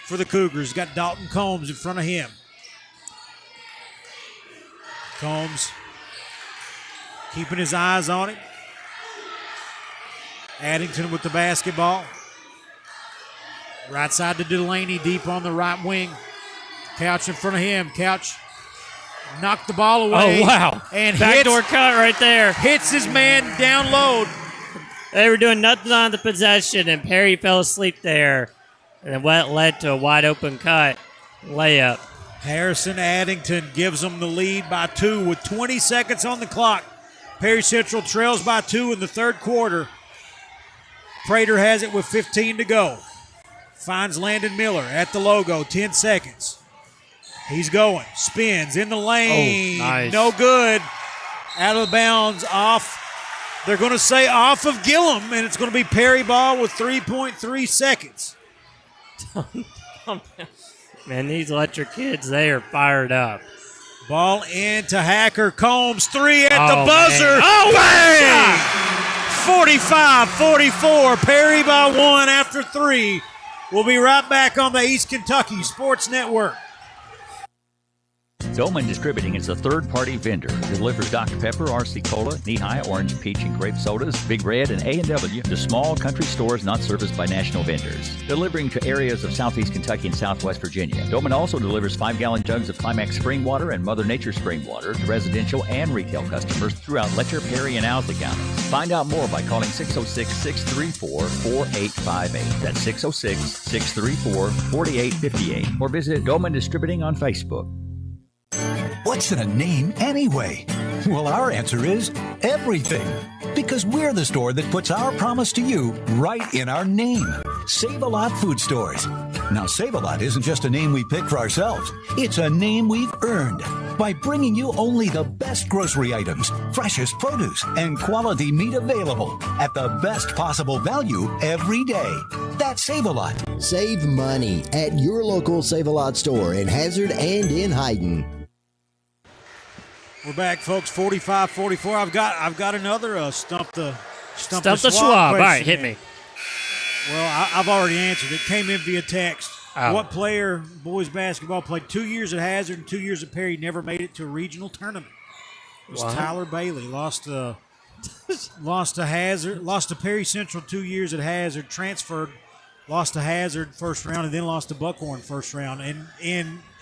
S1: for the Cougars. Got Dalton Combs in front of him. Combs keeping his eyes on it. Addington with the basketball. Right side to Delaney, deep on the right wing. Couch in front of him. Couch knocked the ball away.
S2: Oh, wow.
S1: And
S2: backdoor cut right there.
S1: Hits his man down low.
S2: They were doing nothing on the possession, and Perry fell asleep there. And it led to a wide open cut. Layup.
S1: Harrison Addington gives them the lead by two with 20 seconds on the clock. Perry Central trails by two in the third quarter. Prater has it with 15 to go. Finds Landon Miller at the logo, 10 seconds. He's going, spins in the lane.
S2: Oh, nice.
S1: No good. Out of bounds, off. They're going to say off of Gillum, and it's going to be Perry ball with 3.3 seconds.
S2: Man, these Letcher kids, they are fired up.
S1: Ball into Hacker. Combs, three at the buzzer.
S2: Man. Oh,
S1: bang! 45-44. Perry by one after three. We'll be right back on the East Kentucky Sports Network.
S24: Doman Distributing is a third-party vendor. Delivers Dr. Pepper, RC Cola, Knee-High, Orange, Peach, and Grape sodas, Big Red, and A&W to small country stores not serviced by national vendors. Delivering to areas of southeast Kentucky and southwest Virginia. Doman also delivers 5-gallon jugs of Climax spring water and Mother Nature spring water to residential and retail customers throughout Letcher, Perry, and Owsley counties. Find out more by calling 606-634-4858. That's 606-634-4858. Or visit Doman Distributing on Facebook.
S10: What's in a name anyway? Well, our answer is everything. Because we're the store that puts our promise to you right in our name. Save-A-Lot Food Stores. Now, Save-A-Lot isn't just a name we picked for ourselves. It's a name we've earned by bringing you only the best grocery items, freshest produce, and quality meat available at the best possible value every day. That's Save-A-Lot.
S7: Save money at your local Save-A-Lot store in Hazard and in Hayden.
S1: We're back, folks. 45-44. I've got another stump the
S2: Schwab. All right, hit me.
S1: Well, I've already answered. It came in via text.
S2: Oh.
S1: What player, boys basketball, played 2 years at Hazard and 2 years at Perry, never made it to a regional tournament? It was Tyler Bailey. Lost to Hazard, lost to Perry Central 2 years at Hazard, transferred, lost to Hazard first round, and then lost to Buckhorn first round. And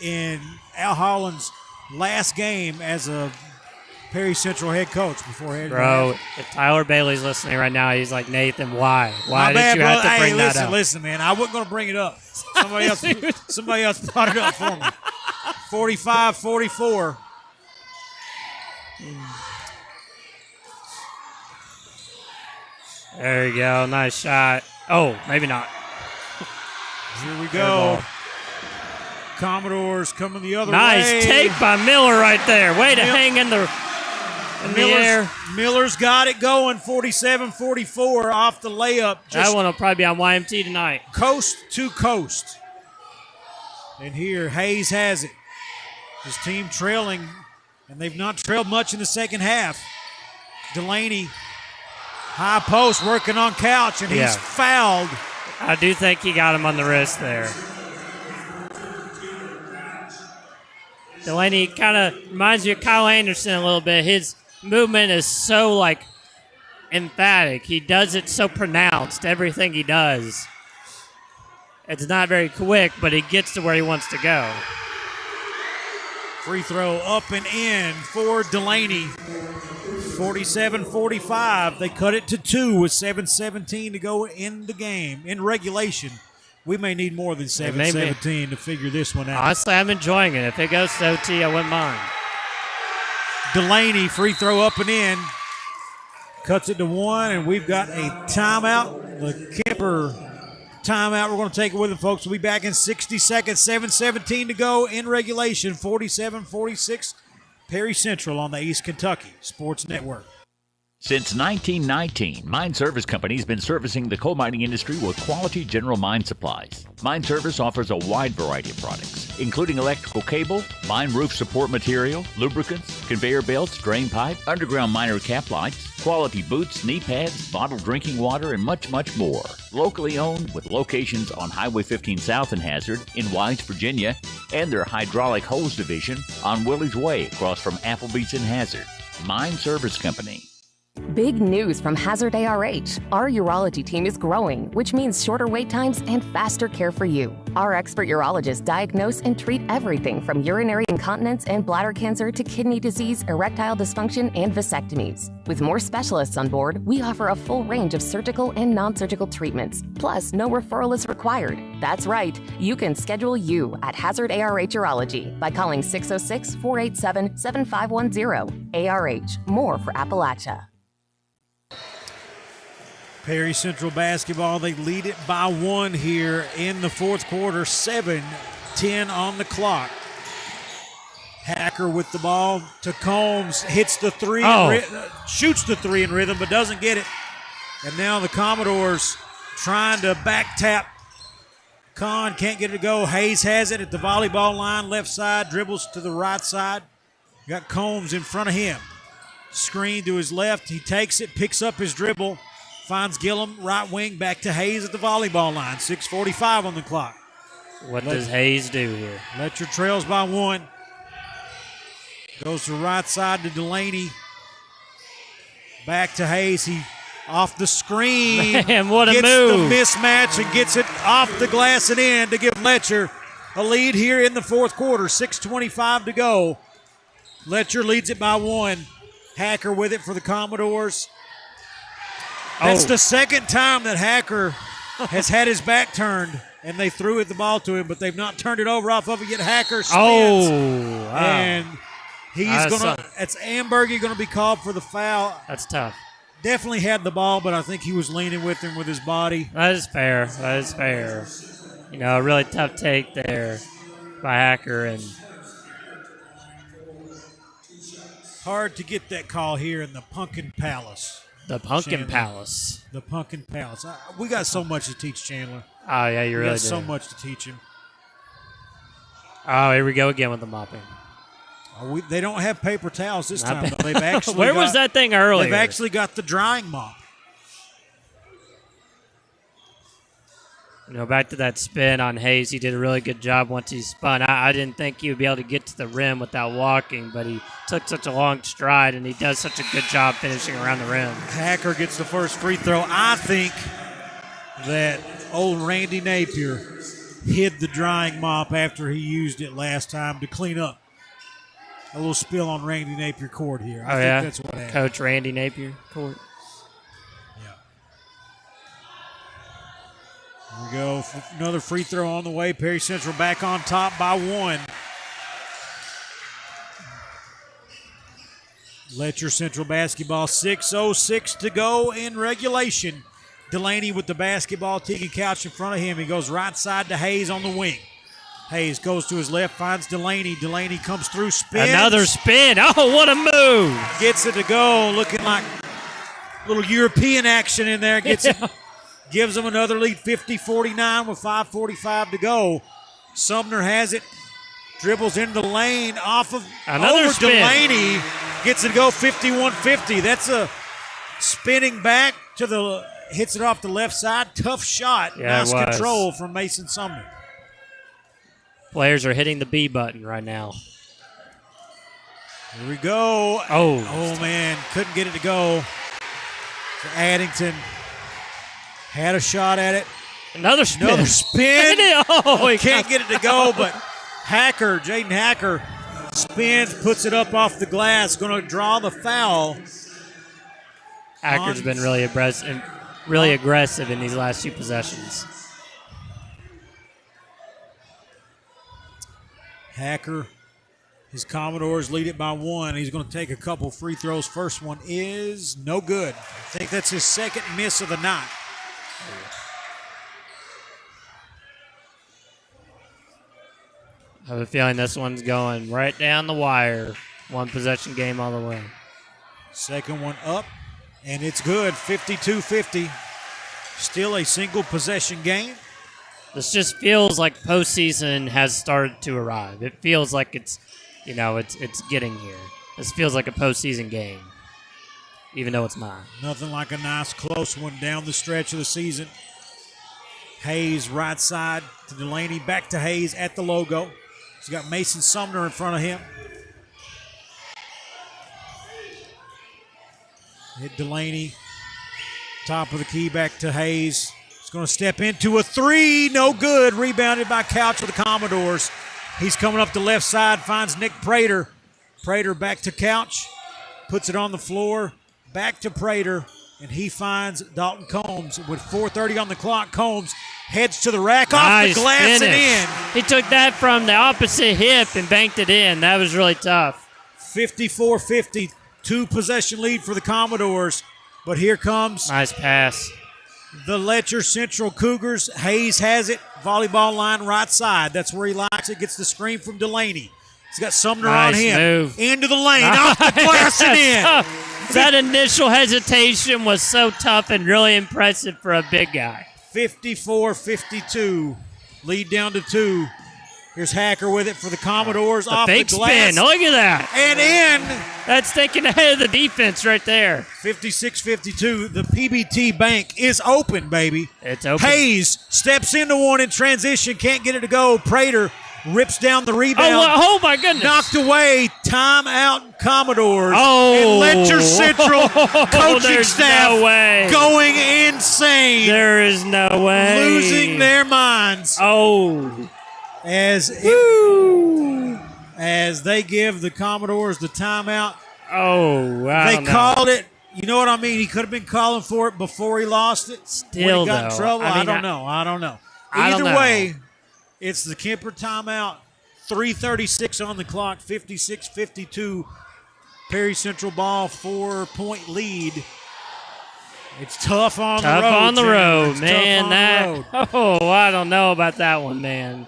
S1: in Al Holland's last game as a Perry Central head coach before head.
S2: Bro, if Tyler Bailey's listening right now, he's like, Nathan, why? Why did you have to bring that up?
S1: Listen, man, I wasn't going to bring it up. Somebody else brought it up for me. 45-44.
S2: There you go. Nice shot. Oh, maybe not.
S1: Here we go. Commodores coming the other way.
S2: Nice take by Miller right there. Way to hang in the air.
S1: Miller's got it going. 47-44 off the layup.
S2: That one will probably be on YMT tonight.
S1: Coast to coast. And here Hayes has it. His team trailing, and they've not trailed much in the second half. Delaney, high post, working on Couch, and he's fouled.
S2: I do think he got him on the wrist there. Delaney kind of reminds me of Kyle Anderson a little bit. His movement is so, emphatic. He does it so pronounced, everything he does. It's not very quick, but he gets to where he wants to go.
S1: Free throw up and in for Delaney. 47-45. They cut it to 2 with 7:17 to go in the game. In regulation, we may need more than 7:17 to figure this one out.
S2: Honestly, I'm enjoying it. If it goes to OT, I wouldn't mind.
S1: Delaney, free throw up and in. Cuts it to 1, and we've got a timeout. The Kemper timeout. We're going to take it with them, folks. We'll be back in 60 seconds. 7:17 to go in regulation. 47-46. Perry Central on the East Kentucky Sports Network.
S24: Since 1919, Mine Service Company has been servicing the coal mining industry with quality general mine supplies. Mine Service offers a wide variety of products, including electrical cable, mine roof support material, lubricants, conveyor belts, drain pipe, underground miner cap lights, quality boots, knee pads, bottled drinking water, and much, much more. Locally owned with locations on Highway 15 South in Hazard, in Wise, Virginia, and their hydraulic hose division on Willie's Way across from Applebee's in Hazard. Mine Service Company.
S11: Big news from Hazard ARH. Our urology team is growing, which means shorter wait times and faster care for you. Our expert urologists diagnose and treat everything from urinary incontinence and bladder cancer to kidney disease, erectile dysfunction, and vasectomies. With more specialists on board, we offer a full range of surgical and non-surgical treatments. Plus, no referral is required. That's right. You can schedule you at Hazard ARH Urology by calling 606-487-7510. ARH, more for Appalachia.
S1: Perry Central basketball, they lead it by 1 here in the fourth quarter. 7:10 on the clock. Hacker with the ball to Combs, hits the three, shoots the three in rhythm, but doesn't get it. And now the Commodores trying to back tap. Kahn can't get it to go. Hayes has it at the volleyball line, left side, dribbles to the right side. Got Combs in front of him. Screen to his left. He takes it, picks up his dribble. Finds Gillum, right wing, back to Hayes at the volleyball line. 6:45 on the clock.
S2: What does Hayes do here?
S1: Letcher trails by 1. Goes to right side to Delaney. Back to Hayes. He off the screen.
S2: Man, what a
S1: gets
S2: move.
S1: The mismatch and gets it off the glass and in to give Letcher a lead here in the fourth quarter. 6:25 to go. Letcher leads it by 1. Hacker with it for the Commodores. That's the second time that Hacker has had his back turned, and they threw the ball to him, but they've not turned it over off of it yet. Hacker spins.
S2: Wow.
S1: And he's going to – it's Ambergy going to be called for the foul.
S2: That's tough.
S1: Definitely had the ball, but I think he was leaning with him with his body.
S2: That is fair. That is fair. A really tough take there by Hacker. And
S1: hard to get that call here in the Pumpkin Palace.
S2: The Pumpkin
S1: Chandler.
S2: Palace.
S1: The Pumpkin Palace. We got so much to teach Chandler.
S2: Oh, yeah, you
S1: we
S2: really
S1: got
S2: do.
S1: so much to teach him.
S2: Oh, here we go again with the mopping.
S1: They don't have paper towels this time. Though. They've actually
S2: Where was that thing earlier?
S1: They've actually got the drying mop.
S2: Back to that spin on Hayes. He did a really good job once he spun. I didn't think he would be able to get to the rim without walking, but he took such a long stride, and he does such a good job finishing around the rim.
S1: Hacker gets the first free throw. I think that old Randy Napier hid the drying mop after he used it last time to clean up a little spill on Randy Napier court here. I think that's what happened.
S2: Coach Randy Napier court.
S1: Here we go. Another free throw on the way. Perry Central back on top by 1. Letcher Central basketball, 6:06 to go in regulation. Delaney with the basketball, Tegan Couch in front of him. He goes right side to Hayes on the wing. Hayes goes to his left, finds Delaney. Delaney comes through, spins.
S2: Another spin. Oh, what a move.
S1: Gets it to go, looking like a little European action in there. Gets it. Gives them another lead, 50-49 with 5:45 to go. Sumner has it, dribbles into the lane,
S2: another spin.
S1: Delaney, gets it to go, 51-50. That's a spinning back hits it off the left side. Tough shot.
S2: Yeah,
S1: nice control from Mason Sumner.
S2: Players are hitting the B button right now.
S1: Here we go.
S2: Oh,
S1: man, couldn't get it to go. So Addington had a shot at it.
S2: Another spin.
S1: He can't get it to go, but Jaden Hacker spins, puts it up off the glass, going to draw the foul.
S2: Hacker's been really aggressive in these last 2 possessions.
S1: Hacker, his Commodores lead it by 1. He's going to take a couple free throws. First one is no good. I think that's his second miss of the night.
S2: I have a feeling this one's going right down the wire. 1 possession game all the way.
S1: Second one up, and it's good, 52-50. Still a single possession game.
S2: This just feels like postseason has started to arrive. It feels like it's getting here. This feels like a postseason game, even though it's not.
S1: Nothing like a nice close one down the stretch of the season. Hayes right side to Delaney, back to Hayes at the logo. He's got Mason Sumner in front of him. Hit Delaney, top of the key, back to Hayes. He's going to step into a 3, no good. Rebounded by Couch of the Commodores. He's coming up the left side, finds Nick Prater. Prater back to Couch, puts it on the floor, back to Prater, and he finds Dalton Combs with 4:30 on the clock. Combs heads to the rack, off the glass
S2: finish.
S1: and in.
S2: He took that from the opposite hip and banked it in. That was really tough.
S1: 54-50, 2-possession lead for the Commodores. But here comes
S2: nice pass.
S1: The Letcher Central Cougars. Hayes has it. Volleyball line right side. That's where he likes it. Gets the screen from Delaney. He's got Sumner on him.
S2: Move.
S1: Into the lane. Off the glass and in.
S2: That initial hesitation was so tough and really impressive for a big guy.
S1: 54-52. Lead down to 2. Here's Hacker with it for the Commodores. Off
S2: fake
S1: the glass.
S2: spin. Look at that.
S1: And in.
S2: That's taking ahead of the defense right there.
S1: 56-52. The PBT bank is open, baby.
S2: It's open.
S1: Hayes steps into one in transition. Can't get it to go. Prater rips down the rebound.
S2: Oh my goodness.
S1: Knocked away. Timeout Commodores.
S2: Oh.
S1: And Letcher Central coaching staff
S2: no way.
S1: going insane.
S2: There is no way.
S1: Losing their minds.
S2: Oh.
S1: As they give the Commodores the timeout.
S2: Oh, wow.
S1: They called it. You know what I mean? He could have been calling for it before he lost it.
S2: Still,
S1: when he got in trouble. I don't know. Either way, it's the Kemper timeout. 3:36 on the clock. 56-52. Perry Central ball, 4-point lead. It's tough on the road.
S2: Tough on the road,
S1: It's
S2: man.
S1: tough on the road.
S2: Oh, I don't know about that one, man.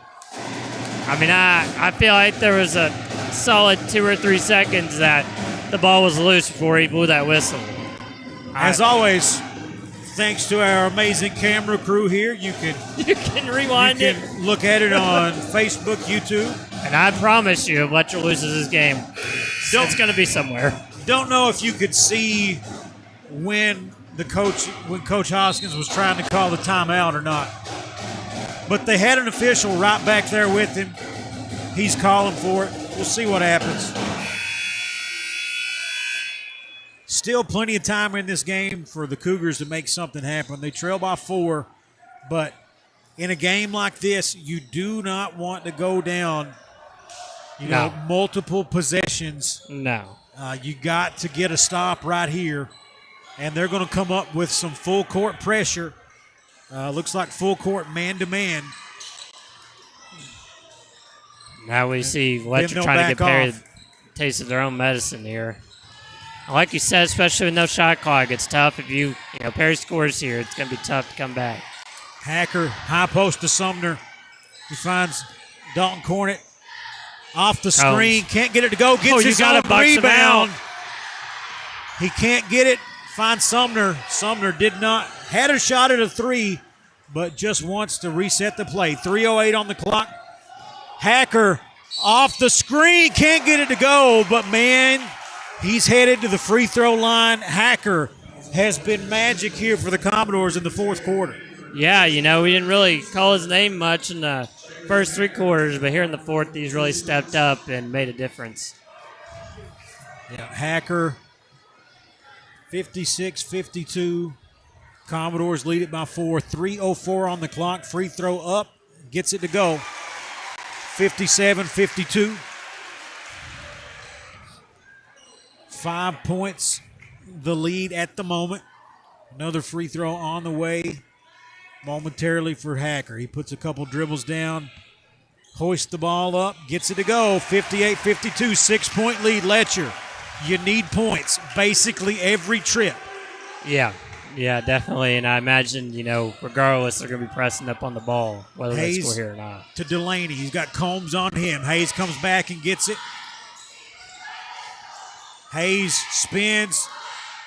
S2: I mean, I feel like there was a solid 2 or 3 seconds that the ball was loose before he blew that whistle.
S1: As always, thanks to our amazing camera crew here, you can
S2: rewind it.
S1: Look at it on Facebook, YouTube.
S2: And I promise you, if Letcher loses this game, it's going to be somewhere.
S1: Don't know if you could see when Coach Hoskins was trying to call the timeout or not. But they had an official right back there with him. He's calling for it. We'll see what happens. Still plenty of time in this game for the Cougars to make something happen. They trail by 4, but in a game like this, you do not want to go down, multiple possessions.
S2: No.
S1: You got to get a stop right here, and they're going to come up with some full court pressure. Looks like full court man-to-man.
S2: Now we see Letcher trying to get Perry a taste of their own medicine here. Like you said, especially with no shot clock, it's tough. If Perry scores here, it's going to be tough to come back.
S1: Hacker, high post to Sumner. He finds Dalton Cornett off the screen. Can't get it to go. Gets his own rebound. He can't get it. Finds Sumner. Sumner had a shot at a 3, but just wants to reset the play. 3:08 on the clock. Hacker off the screen. Can't get it to go, but man, he's headed to the free throw line. Hacker has been magic here for the Commodores in the fourth quarter.
S2: Yeah, we didn't really call his name much in the first 3 quarters, but here in the fourth, he's really stepped up and made a difference.
S1: Yeah, Hacker, 56-52. Commodores lead it by 4. 3:04 on the clock. Free throw up. Gets it to go. 57-52. 5 points the lead at the moment. Another free throw on the way momentarily for Hacker. He puts a couple dribbles down, hoists the ball up, gets it to go. 58-52, 6-point lead, Letcher. You need points basically every trip.
S2: Yeah, definitely. And I imagine, regardless, they're going to be pressing up on the ball, whether they score here or not.
S1: To Delaney. He's got Combs on him. Hayes comes back and gets it. Hayes spins.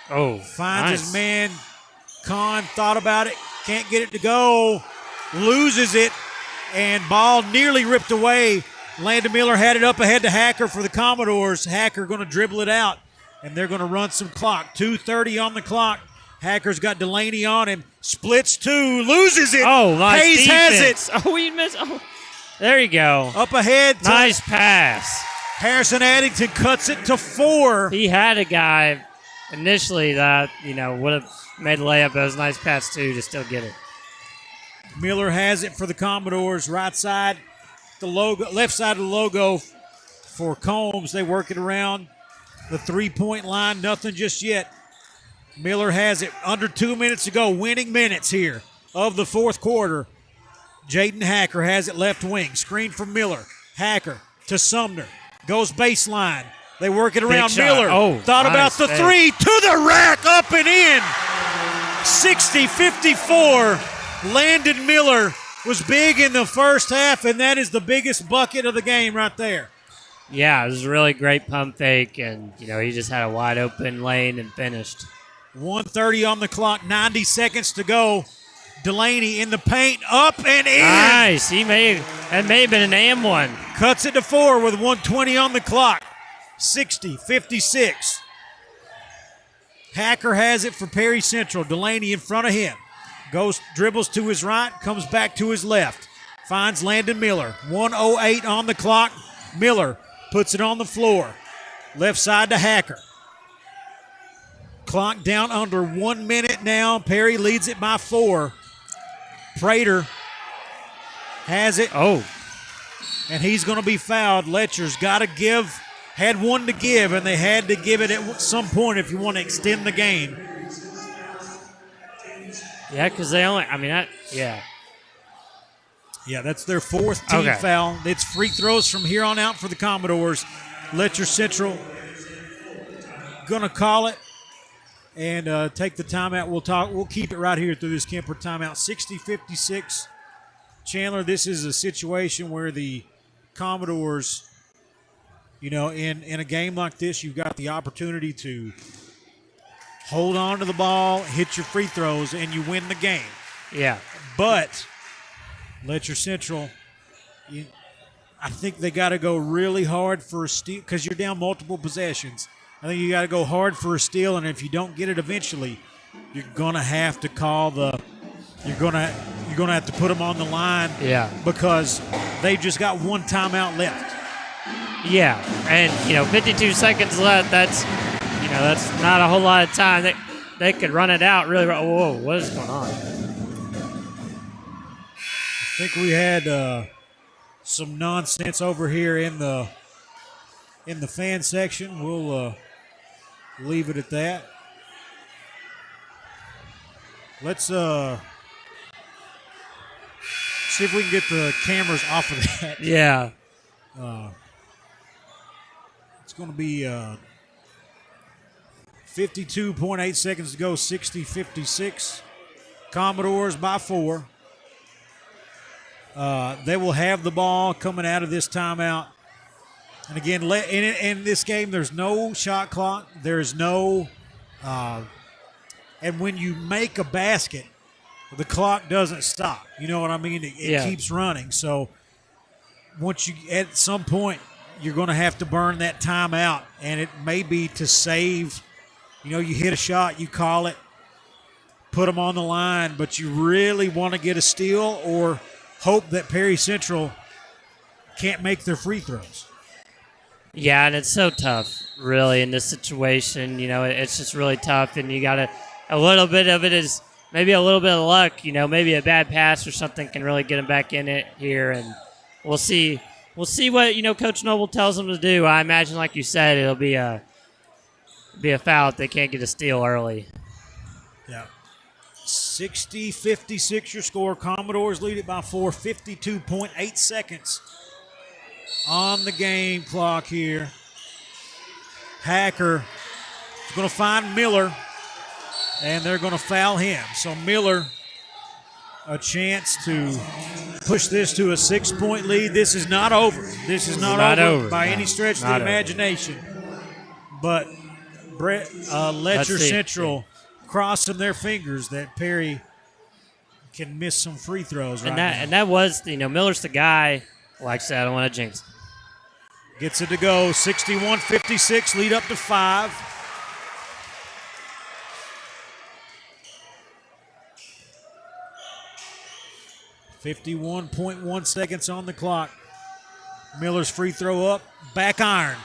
S1: Finds his man. Kahn thought about it. Can't get it to go. Loses it. And ball nearly ripped away. Landon Miller had it up ahead to Hacker for the Commodores. Hacker going to dribble it out. And they're going to run some clock. 2:30 on the clock. Hacker's got Delaney on him. Splits 2. Loses it.
S2: Nice
S1: Hayes
S2: defense.
S1: has it.
S2: He missed. There you go.
S1: Up ahead.
S2: Nice pass.
S1: Harrison Addington cuts it to 4.
S2: He had a guy initially that, would have made a layup. It was a nice pass, too, to still get it.
S1: Miller has it for the Commodores. Right side, the logo, left side of the logo for Combs. They work it around the 3-point line. Nothing just yet. Miller has it under 2 minutes to go. Winning minutes here of the fourth quarter. Jaden Hacker has it left wing. Screen from Miller. Hacker to Sumner. Goes baseline. They work it around Miller. Thought about the 3 to the rack, up and in. 60-54. Landon Miller was big in the first half, and that is the biggest bucket of the game right there.
S2: Yeah, it was a really great pump fake, and, he just had a wide open lane and finished.
S1: 1:30 on the clock, 90 seconds to go. Delaney in the paint, up and in.
S2: Nice. That may have been an and one.
S1: Cuts it to 4 with 1:20 on the clock. 60-56. Hacker has it for Perry Central. Delaney in front of him. Dribbles to his right, comes back to his left. Finds Landon Miller. 1:08 on the clock. Miller puts it on the floor. Left side to Hacker. Clock down under 1 minute now. Perry leads it by 4. Prater has it. And he's going to be fouled. Letcher's got to had one to give, and they had to give it at some point if you want to extend the game.
S2: Yeah, because they only,
S1: Yeah, that's their 4th team foul. It's free throws from here on out for the Commodores. Letcher Central going to call it. and take the timeout. We'll keep it right here through this Kemper timeout. 60-56. Chandler, this is a situation where the Commodores, in a game like this, you've got the opportunity to hold on to the ball, hit your free throws, and you win the game.
S2: Yeah.
S1: But Letcher Central, I think they got to go really hard for a steal because you're down multiple possessions. I think you got to go hard for a steal, and if you don't get it eventually, you're going to have to call you're going to have to put them on the line.
S2: Yeah.
S1: Because they just got one timeout left.
S2: Yeah, and 52 seconds left. That's not a whole lot of time. They could run it out really. Whoa, what is going on?
S1: I think we had some nonsense over here in the fan section. We'll leave it at that. Let's see if we can get the cameras off of that.
S2: Yeah.
S1: It's going to be 52.8 seconds to go, 60-56. Commodores by 4. They will have the ball coming out of this timeout. And again, in this game, there's no shot clock. There's no and when you make a basket, the clock doesn't stop. You know what I mean? It keeps running. So at some point, you're going to have to burn that timeout, and it may be to save. You hit a shot, you call it, put them on the line, but you really want to get a steal or hope that Perry Central can't make their free throws.
S2: Yeah, and it's so tough, really, in this situation. It's just really tough, and you got a little bit of it is maybe a little bit of luck. Maybe a bad pass or something can really get them back in it here, and we'll see. We'll see what Coach Noble tells them to do. I imagine, like you said, it'll be a foul if they can't get a steal early.
S1: Yeah. 60-56 your score. Commodores lead it by 4. 52.8 seconds on the game clock here. Hacker is going to find Miller, and they're going to foul him. So Miller, a chance to push this to a 6-point lead. This is not over. This is not over by any stretch of the imagination. But Letcher Central crossing their fingers that Perry can miss some free throws right now.
S2: And that was, Miller's the guy. Like I said, I don't want to jinx.
S1: Gets it to go. 61-56, lead up to 5. .1 seconds on the clock. Miller's free throw up. Back iron.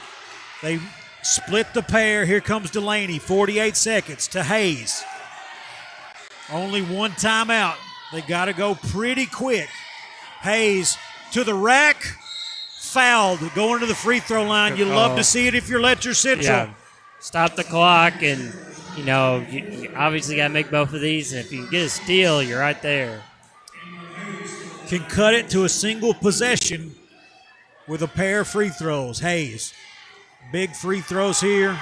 S1: They split the pair. Here comes Delaney. 48 seconds to Hayes. Only one timeout. They got to go pretty quick. Hayes to the rack. Fouled. Going to the free throw line. You love to see it if you're Letcher Central.
S2: Yeah. Stop the clock, and, you obviously got to make both of these. And if you get a steal, you're right there.
S1: Can cut it to a single possession with a pair of free throws. Hayes. Big free throws here.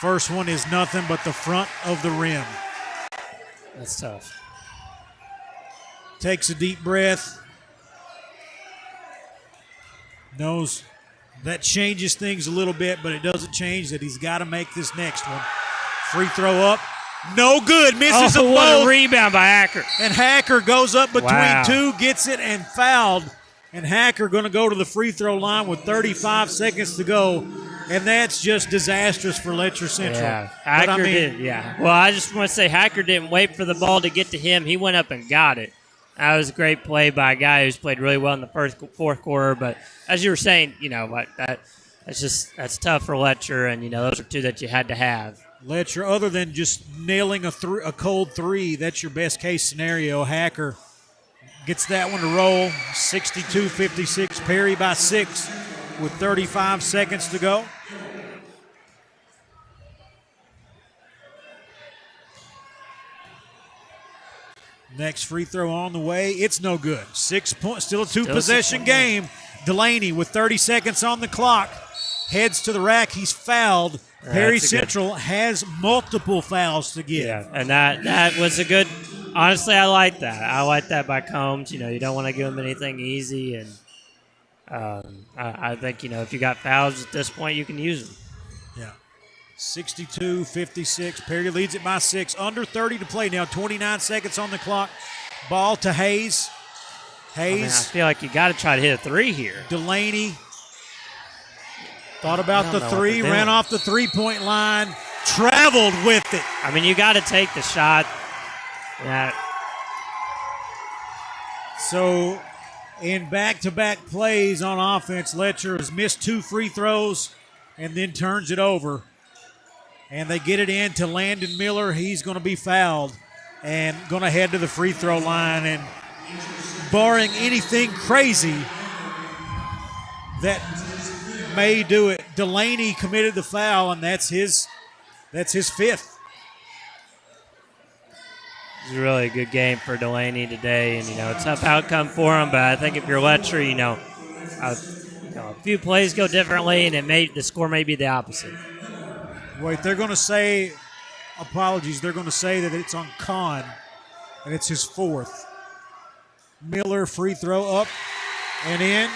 S1: First one is nothing but the front of the rim.
S2: That's tough.
S1: Takes a deep breath. Knows that changes things a little bit, but it doesn't change that he's got to make this next one. Free throw up. No good. Misses them both.
S2: What a rebound by Hacker.
S1: And Hacker goes up between two, gets it, and fouled. And Hacker going to go to the free throw line with 35 seconds to go. And that's just disastrous for Letcher Central.
S2: Yeah, Hacker did. Yeah. Well, I just want to say Hacker didn't wait for the ball to get to him. He went up and got it. That was a great play by a guy who's played really well in the fourth quarter. But as you were saying, that's tough for Letcher, and those are two that you had to have.
S1: Letcher, other than just nailing a cold three, that's your best case scenario. Hacker gets that one to roll. 62-56. Perry by 6 with 35 seconds to go. Next free throw on the way. It's no good. 6 points. Still a two-possession game. Delaney with 30 seconds on the clock. Heads to the rack. He's fouled. Perry Central has multiple fouls to give.
S2: Yeah, and that was a good. Honestly, I like that. I like that by Combs. You don't want to give him anything easy, and I think if you got fouls at this point, you can use them.
S1: Yeah. 62-56. Perry leads it by 6. Under 30 to play now. 29 seconds on the clock. Ball to Hayes.
S2: I feel like you got to try to hit a 3 here.
S1: Delaney thought about the 3, ran off the three-point line, traveled with it.
S2: I mean, you got to take the shot. Yeah.
S1: So, in back-to-back plays on offense, Letcher has missed 2 free throws and then turns it over. And they get it in to Landon Miller. He's going to be fouled and going to head to the free throw line. And barring anything crazy that may do it, Delaney committed the foul, and that's his 5th.
S2: It was really a good game for Delaney today, and a tough outcome for him. But I think if you're Letcher, a few plays go differently, and the score may be the opposite.
S1: Wait, they're going to say, apologies, they're going to say that it's on Kahn, and it's his 4th. Miller free throw up and in.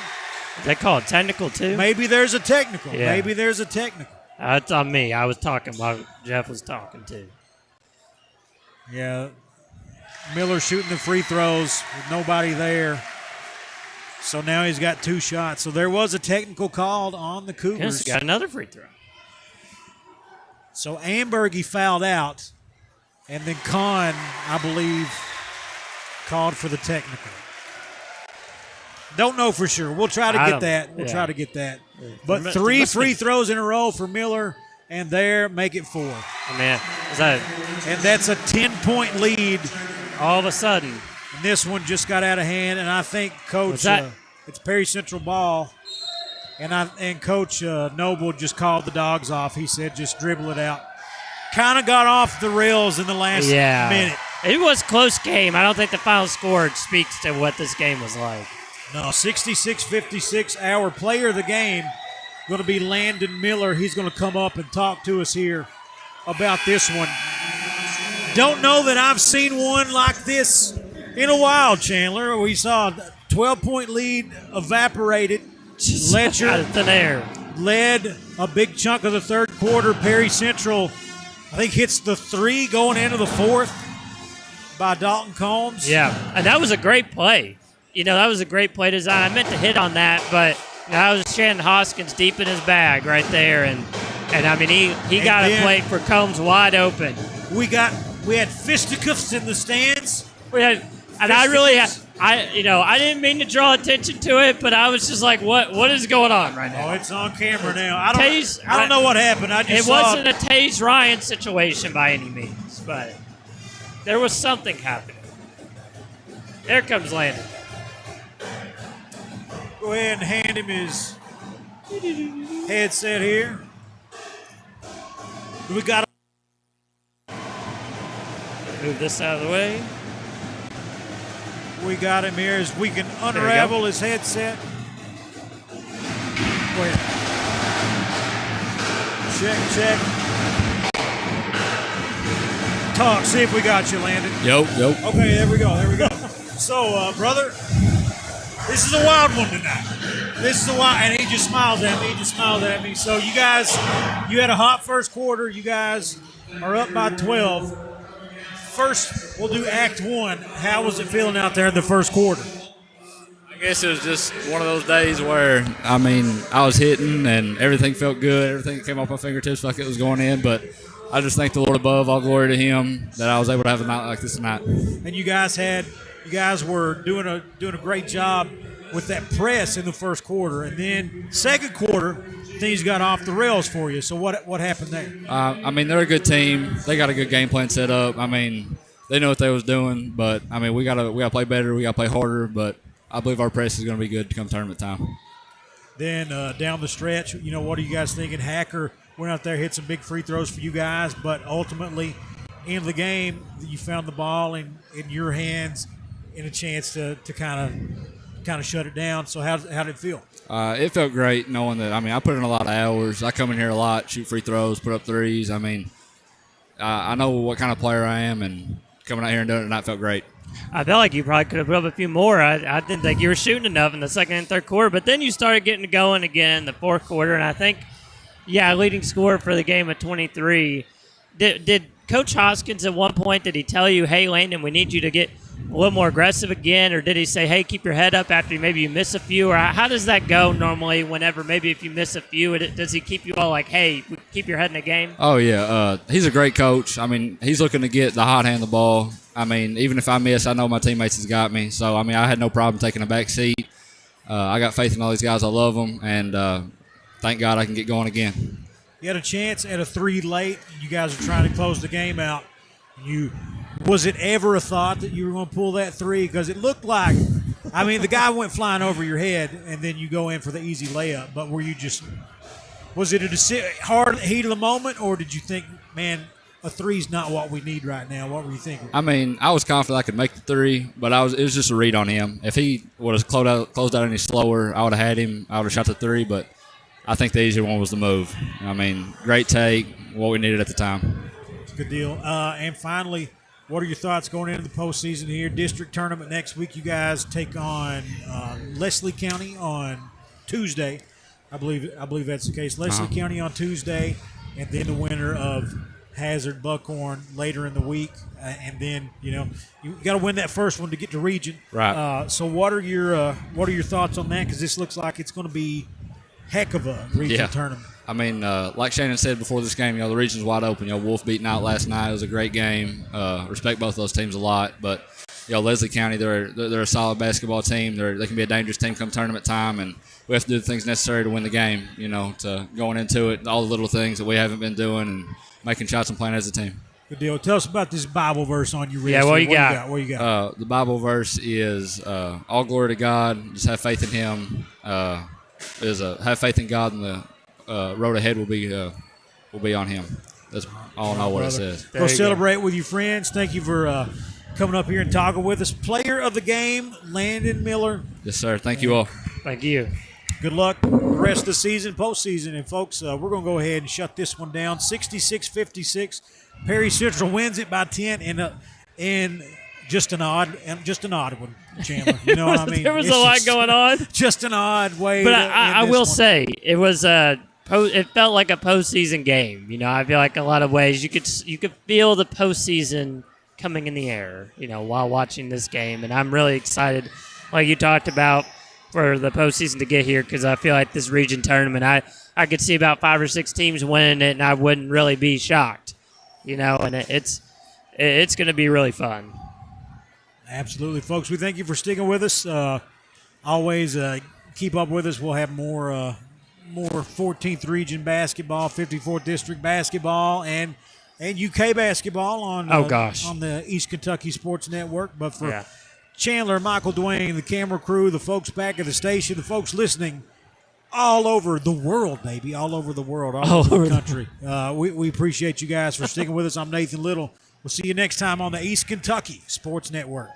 S2: Is that called technical too?
S1: Maybe there's a technical.
S2: Yeah.
S1: Maybe there's a technical.
S2: That's on me. I was talking while Jeff was talking too.
S1: Yeah. Miller shooting the free throws with nobody there. So now he's got 2 shots. So there was a technical called on the Cougars.
S2: He's got another free throw.
S1: So Amberg, fouled out. And then Kahn, I believe, called for the technical. Don't know for sure. We'll try to get that. We'll try to get that. But 3 free throws in a row for Miller, and there, make it 4.
S2: Oh, man.
S1: And that's a 10-point lead.
S2: All of a sudden.
S1: And this one just got out of hand, and I think Coach, it's Perry Central ball, and Coach Noble just called the dogs off. He said just dribble it out. Kind of got off the rails in the last minute.
S2: It was a close game. I don't think the final score speaks to what this game was like.
S1: No, 66-56, our player of the game going to be Landon Miller. He's going to come up and talk to us here about this one. Don't know that I've seen one like this in a while, Chandler. We saw a 12-point lead evaporated. Letcher
S2: out of thin air.
S1: Led a big chunk of the third quarter. Perry Central, I think, hits the 3 going into the 4th by Dalton Combs.
S2: Yeah, and that was a great play. That was a great play design. I meant to hit on that, but that was Shannon Hoskins deep in his bag right there, and I mean he got a play for Combs wide open.
S1: We had fisticuffs in the stands.
S2: I didn't mean to draw attention to it, but I was just like, what is going on right now?
S1: Oh, it's on camera now. I don't know what happened.
S2: It wasn't a Taze Ryan situation by any means, but there was something happening. There comes Landon.
S1: Go ahead and hand him his headset here. We got
S2: move this out of the way.
S1: We got him here as we can unravel his headset. Go ahead. Check. Talk. See if we got you, Landon.
S12: Yep.
S1: Okay, there we go. So, brother, this is a wild one tonight. And he just smiled at me. So you guys, you had a hot first quarter. You guys are up by 12. First, we'll do Act 1. How was it feeling out there in the first quarter?
S12: I guess it was just one of those days where, I was hitting and everything felt good. Everything came off my fingertips like it was going in. But I just thank the Lord above, all glory to Him, that I was able to have a night like this tonight.
S1: And you guys were doing a great job with that press in the first quarter, and then second quarter things got off the rails for you. So what happened there?
S12: They're a good team. They got a good game plan set up. They know what they was doing, but we gotta play better. We gotta play harder. But I believe our press is gonna be good come tournament time.
S1: Then down the stretch, what are you guys thinking? Hacker went out there, hit some big free throws for you guys, but ultimately, in the game, you found the ball in your hands and a chance to kind of kind of shut it down. So how did it feel?
S12: It felt great knowing that. I mean, I put in a lot of hours. I come in here a lot, shoot free throws, put up threes. I mean, I know what kind of player I am, and coming out here and doing it tonight felt great.
S2: I felt like you probably could have put up a few more. I didn't think you were shooting enough in the second and third quarter, but then you started getting going again in the fourth quarter, and I think, leading scorer for the game at 23. Did Coach Hoskins at one point, did he tell you, hey, Landon, we need you to get a little more aggressive again, or did he say, hey, keep your head up after maybe you miss a few, or how does that go normally whenever maybe if you miss a few, does he keep you all like, hey, keep your head in the game?
S12: Oh, yeah. He's a great coach. I mean, he's looking to get the hot hand of the ball. I mean, even if I miss, I know my teammates has got me. So, I mean, I had no problem taking a back seat. I got faith in all these guys. I love them, and thank God I can get going again.
S1: You had a chance at a 3 late. You guys are trying to close the game out. Was it ever a thought that you were going to pull that 3? Because it looked like, I mean, the guy went flying over your head, and then you go in for the easy layup. But was it a hard heat of the moment, or did you think, man, a 3's not what we need right now? What were you thinking?
S12: I mean, I was confident I could make the 3, but it was just a read on him. If he would have closed out any slower, I would have had him. I would have shot the 3, but I think the easier one was the move. I mean, great take, what we needed at the time.
S1: Good deal. And finally, what are your thoughts going into the postseason here? District tournament next week. You guys take on Leslie County on Tuesday. I believe that's the case. Leslie County on Tuesday, and then the winner of Hazard Buckhorn later in the week, and then you got to win that first one to get to region.
S12: Right.
S1: So what are your thoughts on that? Because this looks like it's going to be heck of a region tournament.
S12: I mean, like Shannon said before this game, the region's wide open. Wolf beating out last night. It was a great game. Respect both of those teams a lot, but Leslie County, they're a solid basketball team. They can be a dangerous team come tournament time, and we have to do the things necessary to win the game. To going into it, all the little things that we haven't been doing, and making shots and playing as a team.
S1: Good deal. Tell us about this Bible verse on your wrist.
S2: Yeah, what you got?
S1: What you got?
S12: The Bible verse is all glory to God. Just have faith in Him. Have faith in God, and the road ahead will be on Him. That's all I know what it says.
S1: Go celebrate with your friends. Thank you for coming up here and talking with us. Player of the game, Landon Miller.
S12: Yes, sir. Thank you all.
S2: Thank you.
S1: Good luck the rest of the season, postseason. And, folks, we're going to go ahead and shut this one down. 66-56. Perry Central wins it by 10 in just an odd one, Chandler. You know what I mean?
S2: There was a lot going on.
S1: Just an odd way.
S2: But I will say it was it felt like a postseason game. I feel like a lot of ways you could feel the postseason coming in the air. While watching this game, and I'm really excited, like you talked about, for the postseason to get here, because I feel like this region tournament, I could see about 5 or 6 teams winning it, and I wouldn't really be shocked. And it's going to be really fun.
S1: Absolutely, folks. We thank you for sticking with us. Always keep up with us. We'll have more 14th region basketball, 54th district basketball, and UK basketball on on the East Kentucky Sports Network. But for Chandler, Michael Dwayne, the camera crew, the folks back at the station, the folks listening all over the world, baby, all over the world, all over the country. We appreciate you guys for sticking with us. I'm Nathan Little. We'll see you next time on the East Kentucky Sports Network.